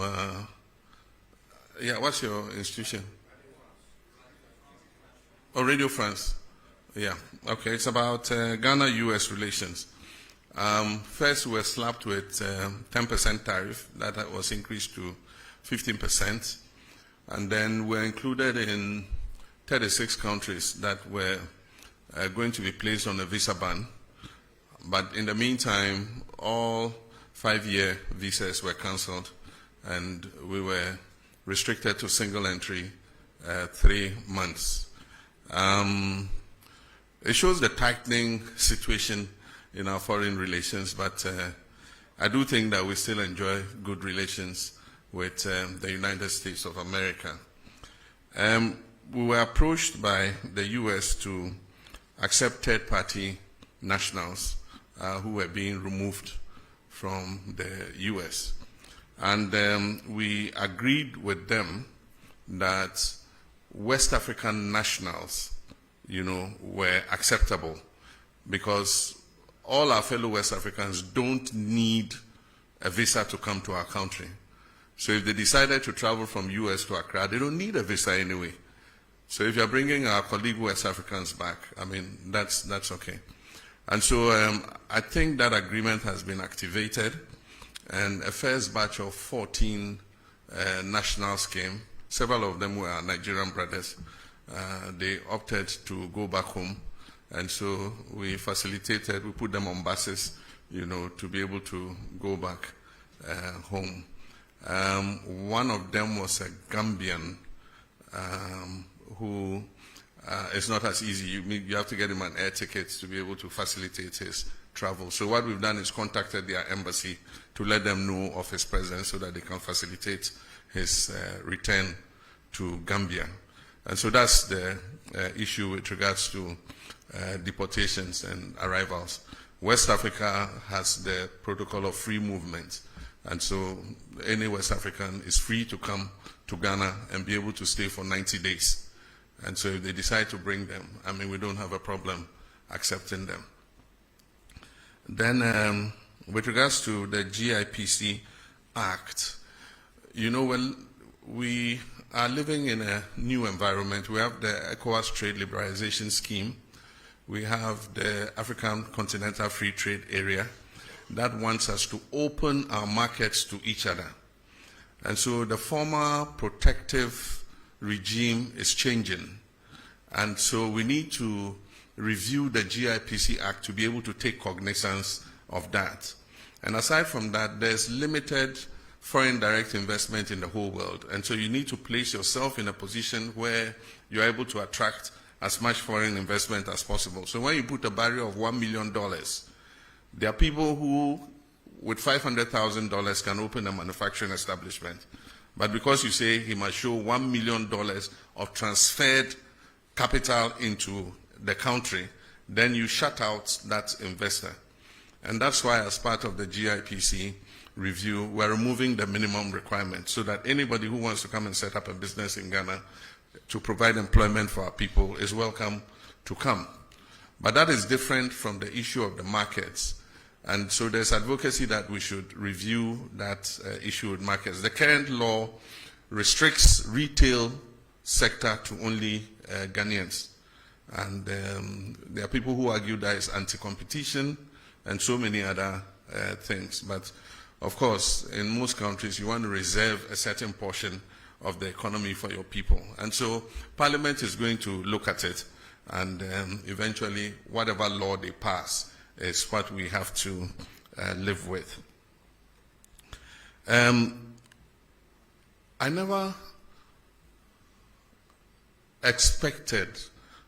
what's your institution? Oh, Radio France. Yeah, okay, it's about Ghana-US relations. First, we were slapped with 10% tariff that was increased to 15%, and then we're included in 36 countries that were going to be placed on a visa ban. But in the meantime, all 5-year visas were cancelled, and we were restricted to single entry 3 months. It shows the tightening situation in our foreign relations, but I do think that we still enjoy good relations with the United States of America. We were approached by the US to accept third-party nationals who were being removed from the US. And we agreed with them that West African nationals, were acceptable, because all our fellow West Africans don't need a visa to come to our country. So if they decided to travel from US to Accra, they don't need a visa anyway. So if you're bringing our colleague West Africans back, that's okay. And so I think that agreement has been activated, and a first batch of 14 nationals came. Several of them were our Nigerian brothers. They opted to go back home, and so we facilitated, we put them on buses, to be able to go back home. One of them was a Gambian who it's not as easy. You have to get him an air ticket to be able to facilitate his travel. So what we've done is contacted their embassy to let them know of his presence so that they can facilitate his return to Gambia. And so that's the issue with regards to deportations and arrivals. West Africa has the protocol of free movement. And so any West African is free to come to Ghana and be able to stay for 90 days. And so if they decide to bring them, we don't have a problem accepting them. Then with regards to the GIPC Act, we are living in a new environment. We have the ECOWAS Trade Liberalization Scheme. We have the African Continental Free Trade Area that wants us to open our markets to each other. And so the former protective regime is changing. And so we need to review the GIPC Act to be able to take cognizance of that. And aside from that, there's limited foreign direct investment in the whole world. And so you need to place yourself in a position where you're able to attract as much foreign investment as possible. So when you put a barrier of $1 million, there are people who, with $500,000, can open a manufacturing establishment. But because you say he must show $1 million of transferred capital into the country, then you shut out that investor. And that's why, as part of the GIPC review, we're removing the minimum requirement so that anybody who wants to come and set up a business in Ghana to provide employment for our people is welcome to come. But that is different from the issue of the markets. And so there's advocacy that we should review that issue with markets. The current law restricts retail sector to only Ghanaians. And there are people who argue that it's anti-competition and so many other things. But Of course, in most countries, you want to reserve a certain portion of the economy for your people. And so Parliament is going to look at it, and eventually whatever law they pass is what we have to live with. I never expected,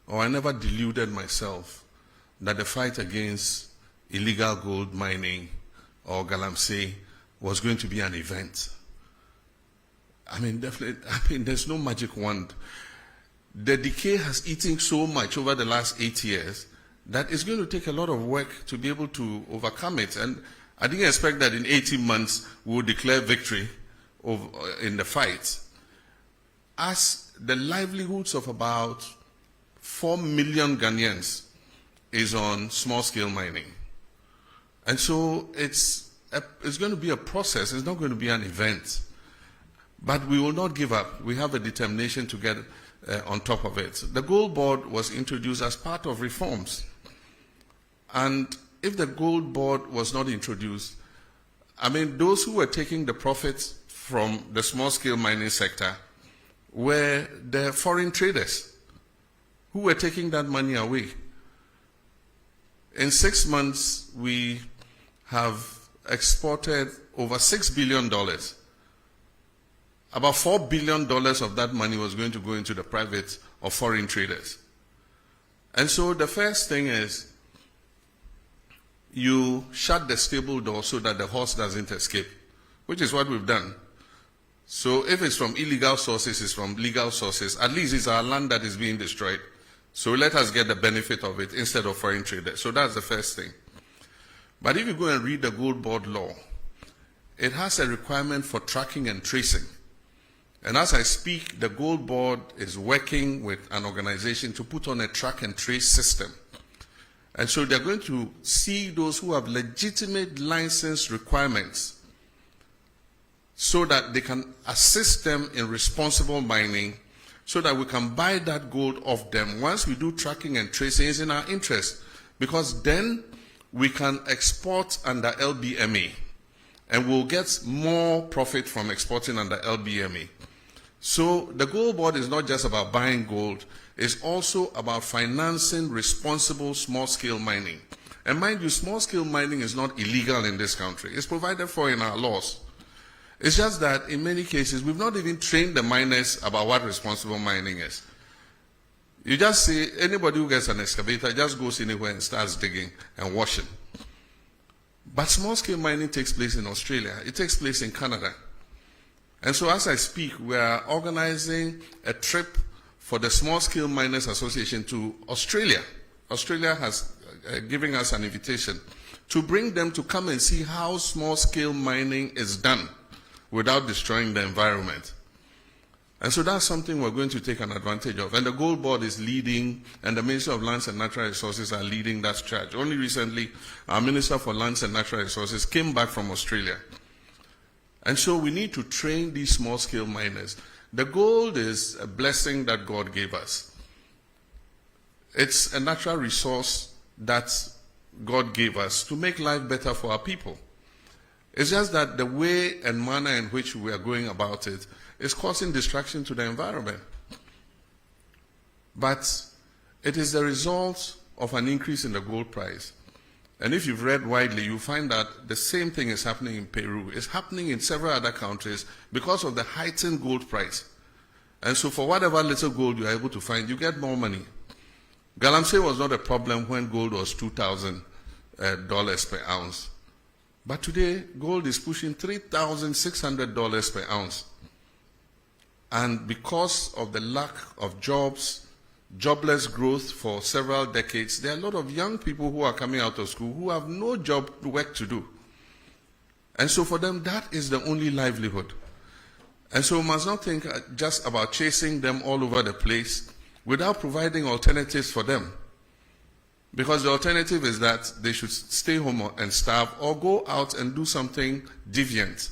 or I never deluded myself that the fight against illegal gold mining or Galamsey was going to be an event. I mean, definitely, there's no magic wand. The decay has eaten so much over the last 8 years that it's going to take a lot of work to be able to overcome it. And I didn't expect that in 18 months we would declare victory in the fight. As the livelihoods of about 4 million Ghanaians is on small-scale mining. And so it's going to be a process. It's not going to be an event. But we will not give up. We have a determination to get on top of it. The Gold Board was introduced as part of reforms. And if the Gold Board was not introduced, I mean, those who were taking the profits from the small-scale mining sector were the foreign traders who were taking that money away. In 6 months, we have exported over $6 billion. About $4 billion of that money was going to go into the private or foreign traders. And so the first thing is you shut the stable door so that the horse doesn't escape, which is what we've done. So if it's from illegal sources, it's from legal sources. At least it's our land that is being destroyed. So let us get the benefit of it instead of foreign traders. So that's the first thing. But if you go and read the Gold Board law, it has a requirement for tracking and tracing. And as I speak, the Gold Board is working with an organization to put on a track and trace system. And so they're going to see those who have legitimate license requirements so that they can assist them in responsible mining, so that we can buy that gold off them. Once we do tracking and tracing, it's in our interest, because then we can export under LBMA, and we'll get more profit from exporting under LBMA. So the Gold Board is not just about buying gold, it's also about financing responsible small-scale mining. And mind you, small-scale mining is not illegal in this country. It's provided for in our laws. It's just that in many cases, we've not even trained the miners about what responsible mining is. You just see anybody who gets an excavator just goes anywhere and starts digging and washing. But small-scale mining takes place in Australia. It takes place in Canada. And so as I speak, we are organizing a trip for the Small Scale Miners Association to Australia. Australia has given us an invitation to bring them to come and see how small-scale mining is done without destroying the environment. And so that's something we're going to take an advantage of. And the Gold Board is leading, and the Ministry of Lands and Natural Resources are leading that charge. Only recently, our Minister for Lands and Natural Resources came back from Australia. And so we need to train these small-scale miners. The gold is a blessing that God gave us. It's a natural resource that God gave us to make life better for our people. It's just that the way and manner in which we are going about it is causing distraction to the environment. But it is the result of an increase in the gold price. And if you've read widely, you find that the same thing is happening in Peru. It's happening in several other countries because of the heightened gold price. And so for whatever little gold you are able to find, you get more money. Galamsey was not a problem when gold was $2,000 per ounce. But today, gold is pushing $3,600 per ounce. And because of the lack of jobs, jobless growth for several decades, there are a lot of young people who are coming out of school who have no job work to do. And so for them, that is the only livelihood. And so we must not think just about chasing them all over the place without providing alternatives for them. Because the alternative is that they should stay home and starve or go out and do something deviant.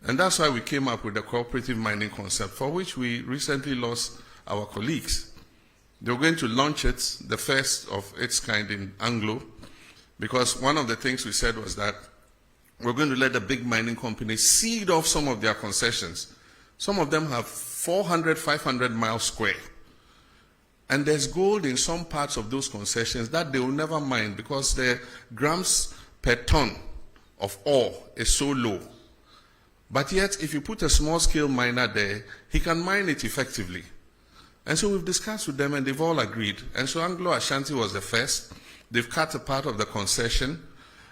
And that's why we came up with the cooperative mining concept, for which we recently lost our colleagues. They were going to launch it, the first of its kind in Anglo, because one of the things we said was that we're going to let the big mining companies cede off some of their concessions. Some of them have 400, 500 miles square. And there's gold in some parts of those concessions that they will never mine because the grams per ton of ore is so low. But yet, if you put a small-scale miner there, he can mine it effectively. And so we've discussed with them, and they've all agreed. And so Anglo-Ashanti was the first. They've cut a part of the concession,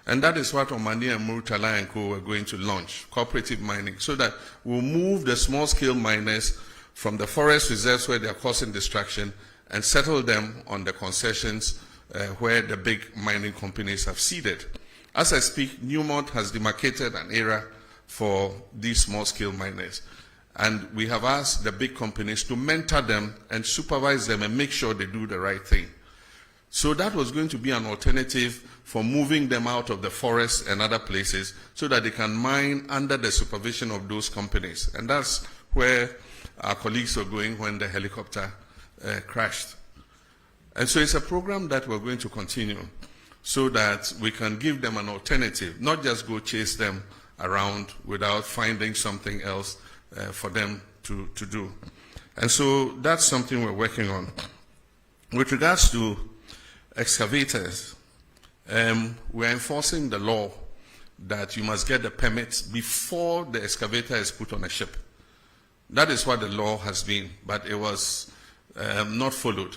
and that is what Omani and Murtala and Co. are going to launch, cooperative mining, so that we'll move the small-scale miners from the forest reserves where they are causing destruction and settle them on the concessions where the big mining companies have ceded. As I speak, Newmont has demarcated an area for these small-scale miners. And we have asked the big companies to mentor them and supervise them and make sure they do the right thing. So that was going to be an alternative for moving them out of the forest and other places so that they can mine under the supervision of those companies. And that's where our colleagues were going when the helicopter crashed. And so it's a program that we're going to continue so that we can give them an alternative, not just go chase them around without finding something else for them to do. And so that's something we're working on. With regards to excavators, we're enforcing the law that you must get the permits before the excavator is put on a ship. That is what the law has been, but it was not followed.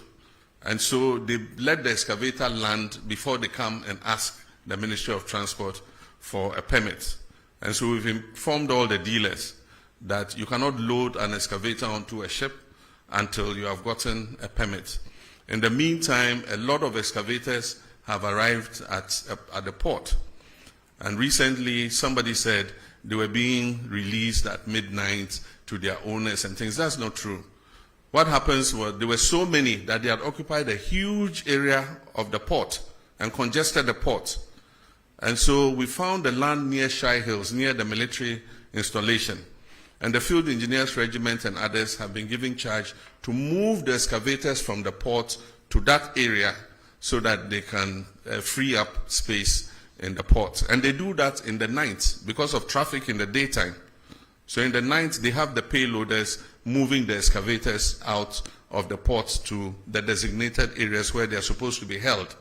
And so they let the excavator land before they come and ask the Ministry of Transport for a permit. And so we've informed all the dealers that you cannot load an excavator onto a ship until you have gotten a permit. In the meantime, a lot of excavators have arrived at the port. And recently, somebody said they were being released at midnight to their owners and things. That's not true. What happens was there were so many that they had occupied a huge area of the port and congested the port. And so we found the land near Shire Hills, near the military installation. And the Field Engineers Regiment and others have been given charge to move the excavators from the port to that area so that they can free up space in the port. And they do that in the night because of traffic in the daytime. So in the night, they have the payloaders moving the excavators out of the port to the designated areas where they are supposed to be held.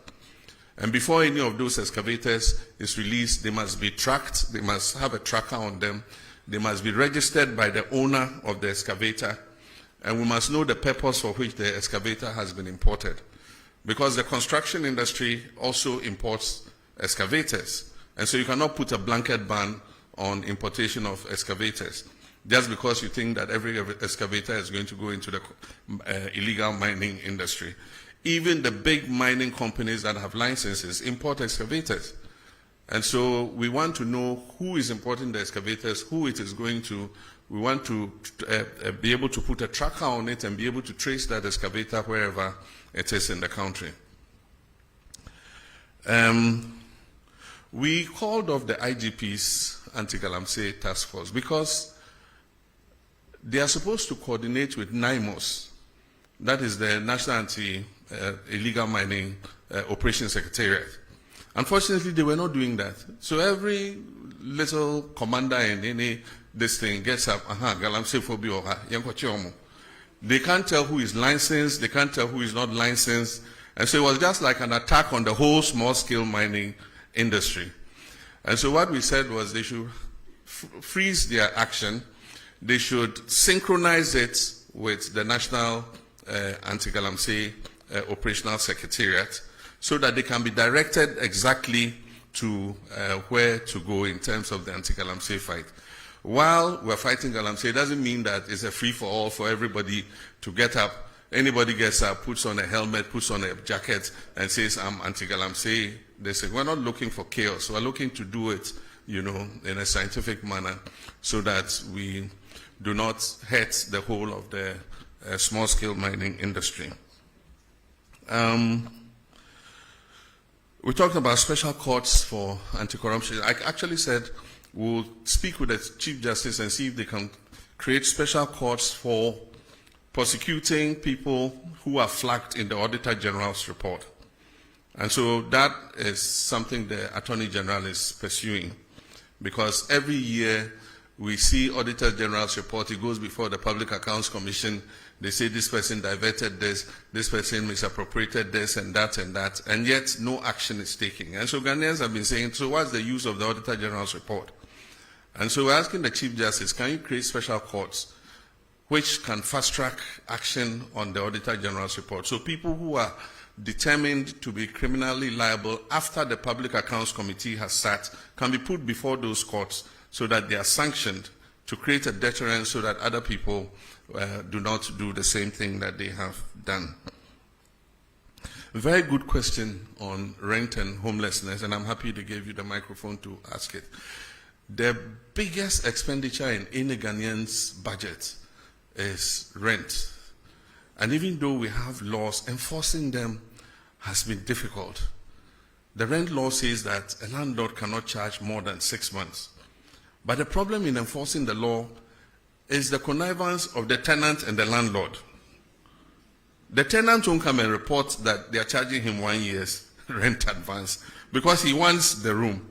And before any of those excavators is released, they must be tracked, they must have a tracker on them, they must be registered by the owner of the excavator, and we must know the purpose for which the excavator has been imported. Because the construction industry also imports excavators, and so you cannot put a blanket ban on importation of excavators just because you think that every excavator is going to go into the illegal mining industry. Even the big mining companies that have licenses import excavators. And so we want to know who is importing the excavators, who it is going to. We want to be able to put a tracker on it and be able to trace that excavator wherever it is in the country. We called off the IGP's anti-Galamsey task force because they are supposed to coordinate with NHIS, that is the National Anti-Illegal Mining Operations Secretariat. Unfortunately, they were not doing that. So every little commander in any this thing gets up, Galamsey phobia, they can't tell who is licensed, they can't tell who is not licensed. And so it was just like an attack on the whole small-scale mining industry. And so what we said was they should freeze their action, they should synchronize it with the National Anti-Galamsey Operational Secretariat so that they can be directed exactly to where to go in terms of the anti-Galamsey fight. While we're fighting Galamsey, it doesn't mean that it's a free-for-all for everybody to get up. Anybody gets up, puts on a helmet, puts on a jacket, and says, I'm anti-Galamsey. They say, we're not looking for chaos. We're looking to do it, in a scientific manner so that we do not hurt the whole of the small-scale mining industry. We talked about special courts for anti-corruption. I actually said we'll speak with the Chief Justice and see if they can create special courts for prosecuting people who are flagged in the Auditor General's report. And so that is something the Attorney General is pursuing. because every year we see Auditor General's report, it goes before the Public Accounts Commission, they say this person diverted this person misappropriated this and that, and yet no action is taken. And so Ghanaians have been saying, so what's the use of the Auditor General's report? And so we're asking the Chief Justice, can you create special courts which can fast-track action on the Auditor General's report? So people who are determined to be criminally liable after the Public Accounts Committee has sat can be put before those courts so that they are sanctioned to create a deterrent so that other people do not do the same thing that they have done. Very good question on rent and homelessness, and I'm happy to give you the microphone to ask it. The biggest expenditure in any Ghanaian's budget is rent. And even though we have laws, enforcing them has been difficult. The rent law says that a landlord cannot charge more than 6 months. But the problem in enforcing the law is the connivance of the tenant and the landlord. The tenant won't come and report that they are charging him 1 year's rent advance because he wants the room.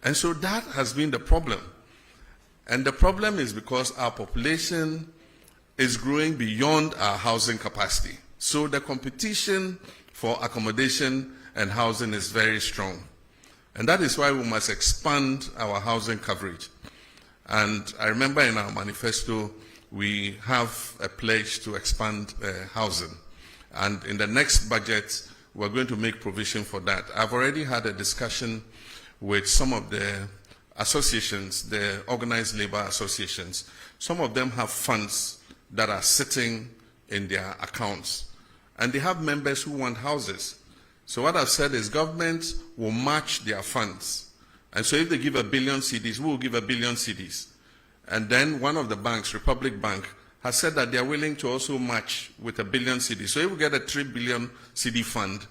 And so that has been the problem. And the problem is because our population is growing beyond our housing capacity. So the competition for accommodation and housing is very strong. And that is why we must expand our housing coverage. And I remember in our manifesto, we have a pledge to expand housing. And in the next budget, we're going to make provision for that. I've already had a discussion with some of the associations, the organized labor associations. Some of them have funds that are sitting in their accounts. And they have members who want houses. So what I've said is government will match their funds. And so if they give 1 billion cedis, we will give 1 billion cedis. And then one of the banks, Republic Bank, has said that they are willing to also match with 1 billion cedis. So if we get a 3 billion cedi fund,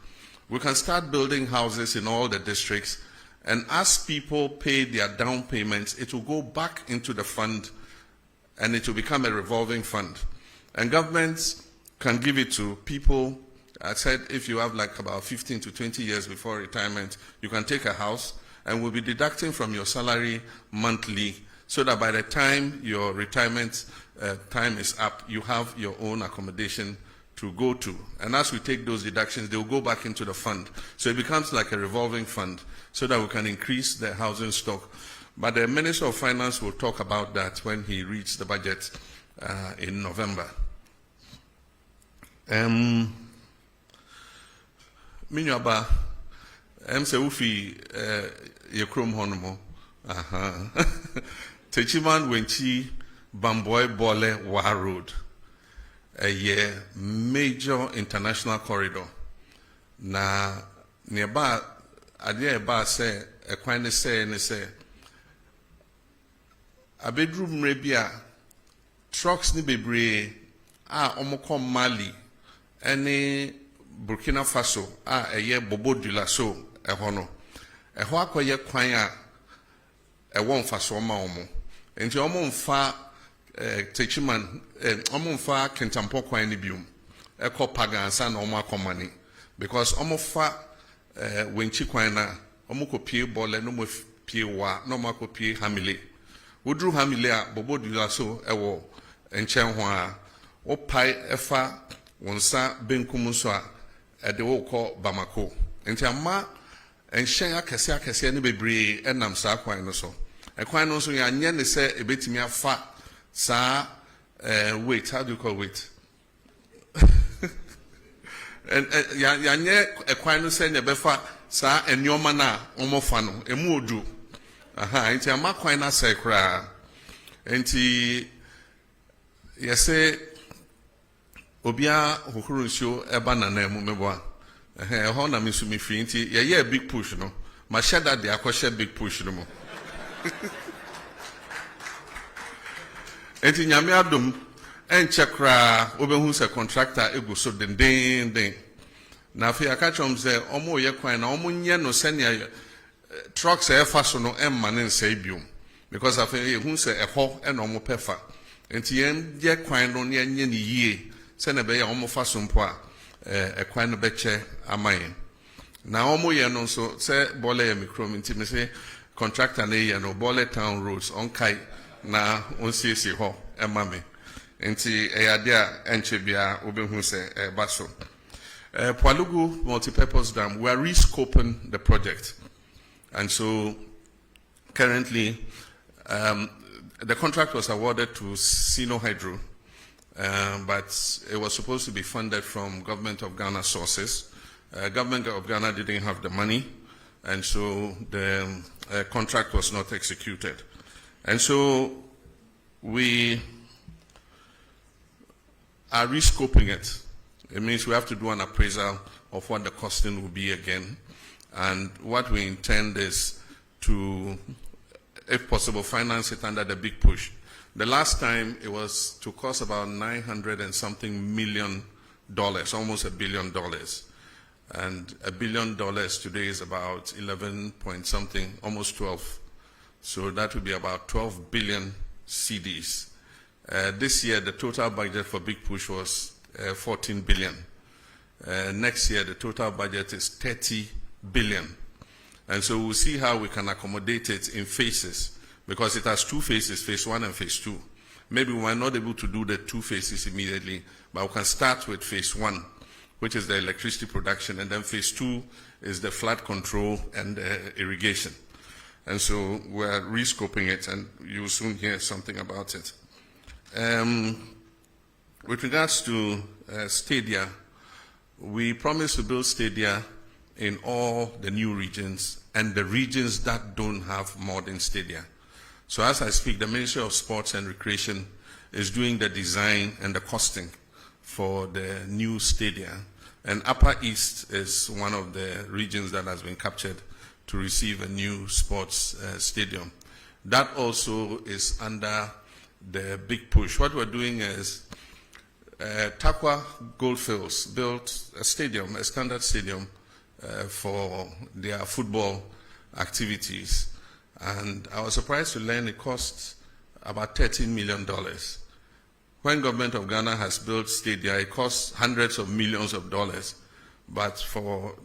we can start building houses in all the districts. And as people pay their down payments, it will go back into the fund and it will become a revolving fund. And governments can give it to people. I said if you have like about 15 to 20 years before retirement, you can take a house and we'll be deducting from your salary monthly so that by the time your retirement time is up, you have your own accommodation to go to. And as we take those deductions, they will go back into the fund. So it becomes like a revolving fund so that we can increase the housing stock. But the Minister of Finance will talk about that when he reads the budget in November. Minyaba, se ufi yekrom honomo. Techiman wenchi Bamboy Bole Wa Road, a major international corridor. Na nearby, adia ba say a quine say and say a bedroom rebia trucks ni bebre omoko Mali any Burkina Faso a ye Bobo Dulaso a hono a hoako ye quine a one faso ma omo enti omo mfa techiman omo mfa kentampo kwan ni bium eko pagansa na omo akomani because omo fa wenchi kwan na omo ko pie bole no mo pie wa no mo ko pie hamile wodru hamile a Bobo Dulaso ewo enchen ho a o pai efa wonsa benkum so a ede wo ko Bamako enti ama enhyen akese ne bebre enam sa kwan no so ekwan no so ya nye ne se ebetimi afa sa wait, how do you call wait? And ya nye ekwan no se ne befa sa enyoma na omofa no emu odu aha enti ama kwan na se kra enti yese obia hokuru nsuo eba na na emu meboa ho na me sumi fi nti ye big push no ma shada de akoshe big push no mo enti nyame adom enche kra obehu se contractor egu so den na afi akachom se omo ye kwan na omo nye no senia trucks e fa so no emma ne nse biom because afi ehu se eho e no omo pefa enti ye kwan no ne nye ne yie se na be ya omo fa so mpo a ekwan no beche amaye na omo ye no so se bole ye mikrom nti me se contractor ne no Bole Town roads on kai na onsiesie ho emame nti eyadea enchebia obehu se baso Palugu multipurpose dam, we are rescoping the project, and so currently the contract was awarded to Sino Hydro, but it was supposed to be funded from Government of Ghana sources. Government of Ghana didn't have the money, and so the contract was not executed. And so we are rescoping it. It means we have to do an appraisal of what the costing will be again. And what we intend is to, if possible, finance it under the big push. The last time it was to cost about $900 and something million, almost $1 billion. And $1 billion today is about 11 point something, almost 12. So that would be about 12 billion cedis. This year, the total budget for Big Push was 14 billion. Next year, the total budget is 30 billion. And so we'll see how we can accommodate it in phases, because it has two phases, phase 1 and phase 2. Maybe we might not be able to do the two phases immediately, but we can start with phase 1, which is the electricity production, and then phase 2 is the flood control and irrigation. And so we're rescoping it, and you'll soon hear something about it. With regards to stadia, we promised to build stadia in all the new regions and the regions that don't have modern stadia. So as I speak, the Ministry of Sports and Recreation is doing the design and the costing for the new stadia. And Upper East is one of the regions that has been captured to receive a new sports stadium. That also is under the big push. What we're doing is Takwa Goldfields built a stadium, a standard stadium for their football activities. And I was surprised to learn it cost about $13 million. When government of Ghana has built stadia, it costs hundreds of millions of dollars. But for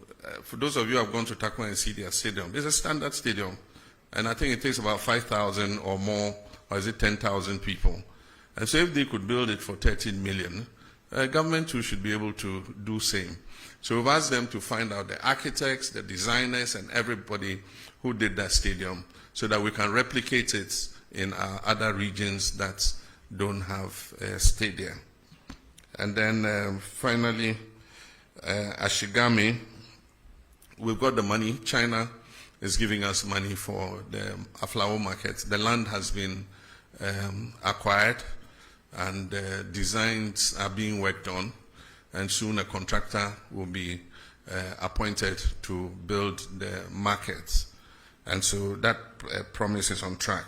those of you who have gone to Takwa and see their stadium, it's a standard stadium. And I think it takes about 5,000 or more, or is it 10,000 people? And so if they could build it for 13 million, government too should be able to do same. So we've asked them to find out the architects, the designers, and everybody who did that stadium so that we can replicate it in our other regions that don't have a stadium. And then finally, Ashigami, we've got the money. China is giving us money for the Aflao market. The land has been acquired, and designs are being worked on, and soon a contractor will be appointed to build the markets. And so that promise is on track.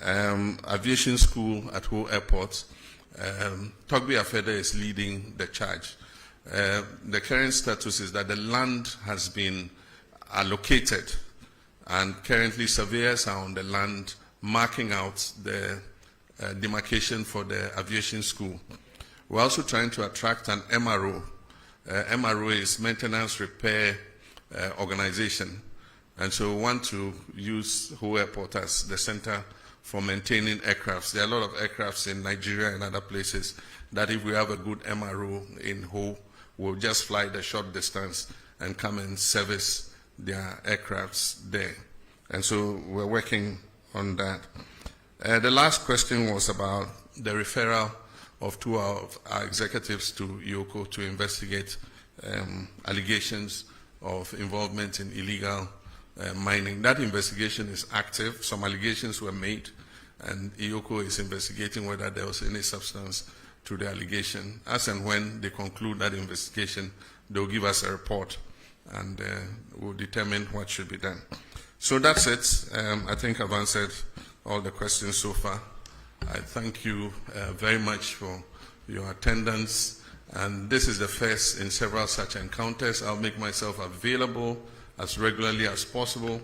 Aviation school at Ho Airport, Togbi Afede is leading the charge. The current status is that the land has been allocated, and currently surveyors are on the land marking out the demarcation for the aviation school. We're also trying to attract an MRO. MRO is Maintenance Repair Organization. And so we want to use Ho Airport as the center for maintaining aircrafts. There are a lot of aircrafts in Nigeria and other places that if we have a good MRO in Ho, we'll just fly the short distance and come and service their aircrafts there. And so we're working on that. The last question was about the referral of two of our executives to IOCO to investigate allegations of involvement in illegal mining. That investigation is active. Some allegations were made, and IOCO is investigating whether there was any substance to the allegation. As and when they conclude that investigation, they'll give us a report, and we'll determine what should be done. So that's it. I think I've answered all the questions so far. I thank you very much for your attendance, and this is the first in several such encounters. I'll make myself available as regularly as possible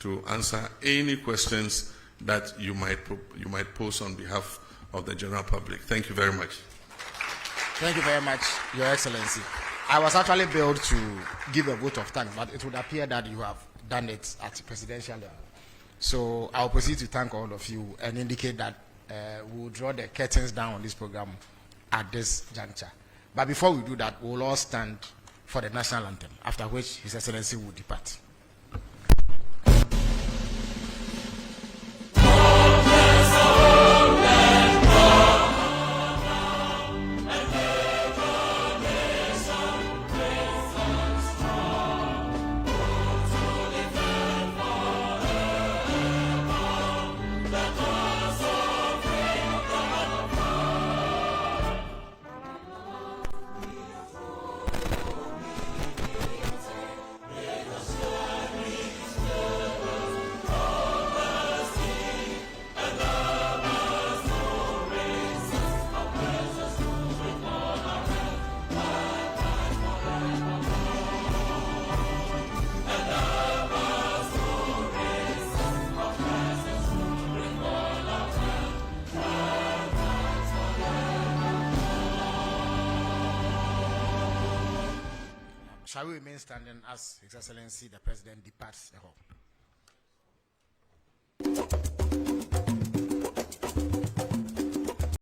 to answer any questions that you might pose on behalf of the general public. Thank you very much. Thank you very much, Your Excellency. I was actually billed to give a vote of thanks, but it would appear that you have done it at presidential level. So I'll proceed to thank all of you and indicate that we'll draw the curtains down on this program at this juncture. But before we do that, we'll all stand for the national anthem, after which His Excellency will depart. Shall we remain standing as His Excellency the President departs the hall?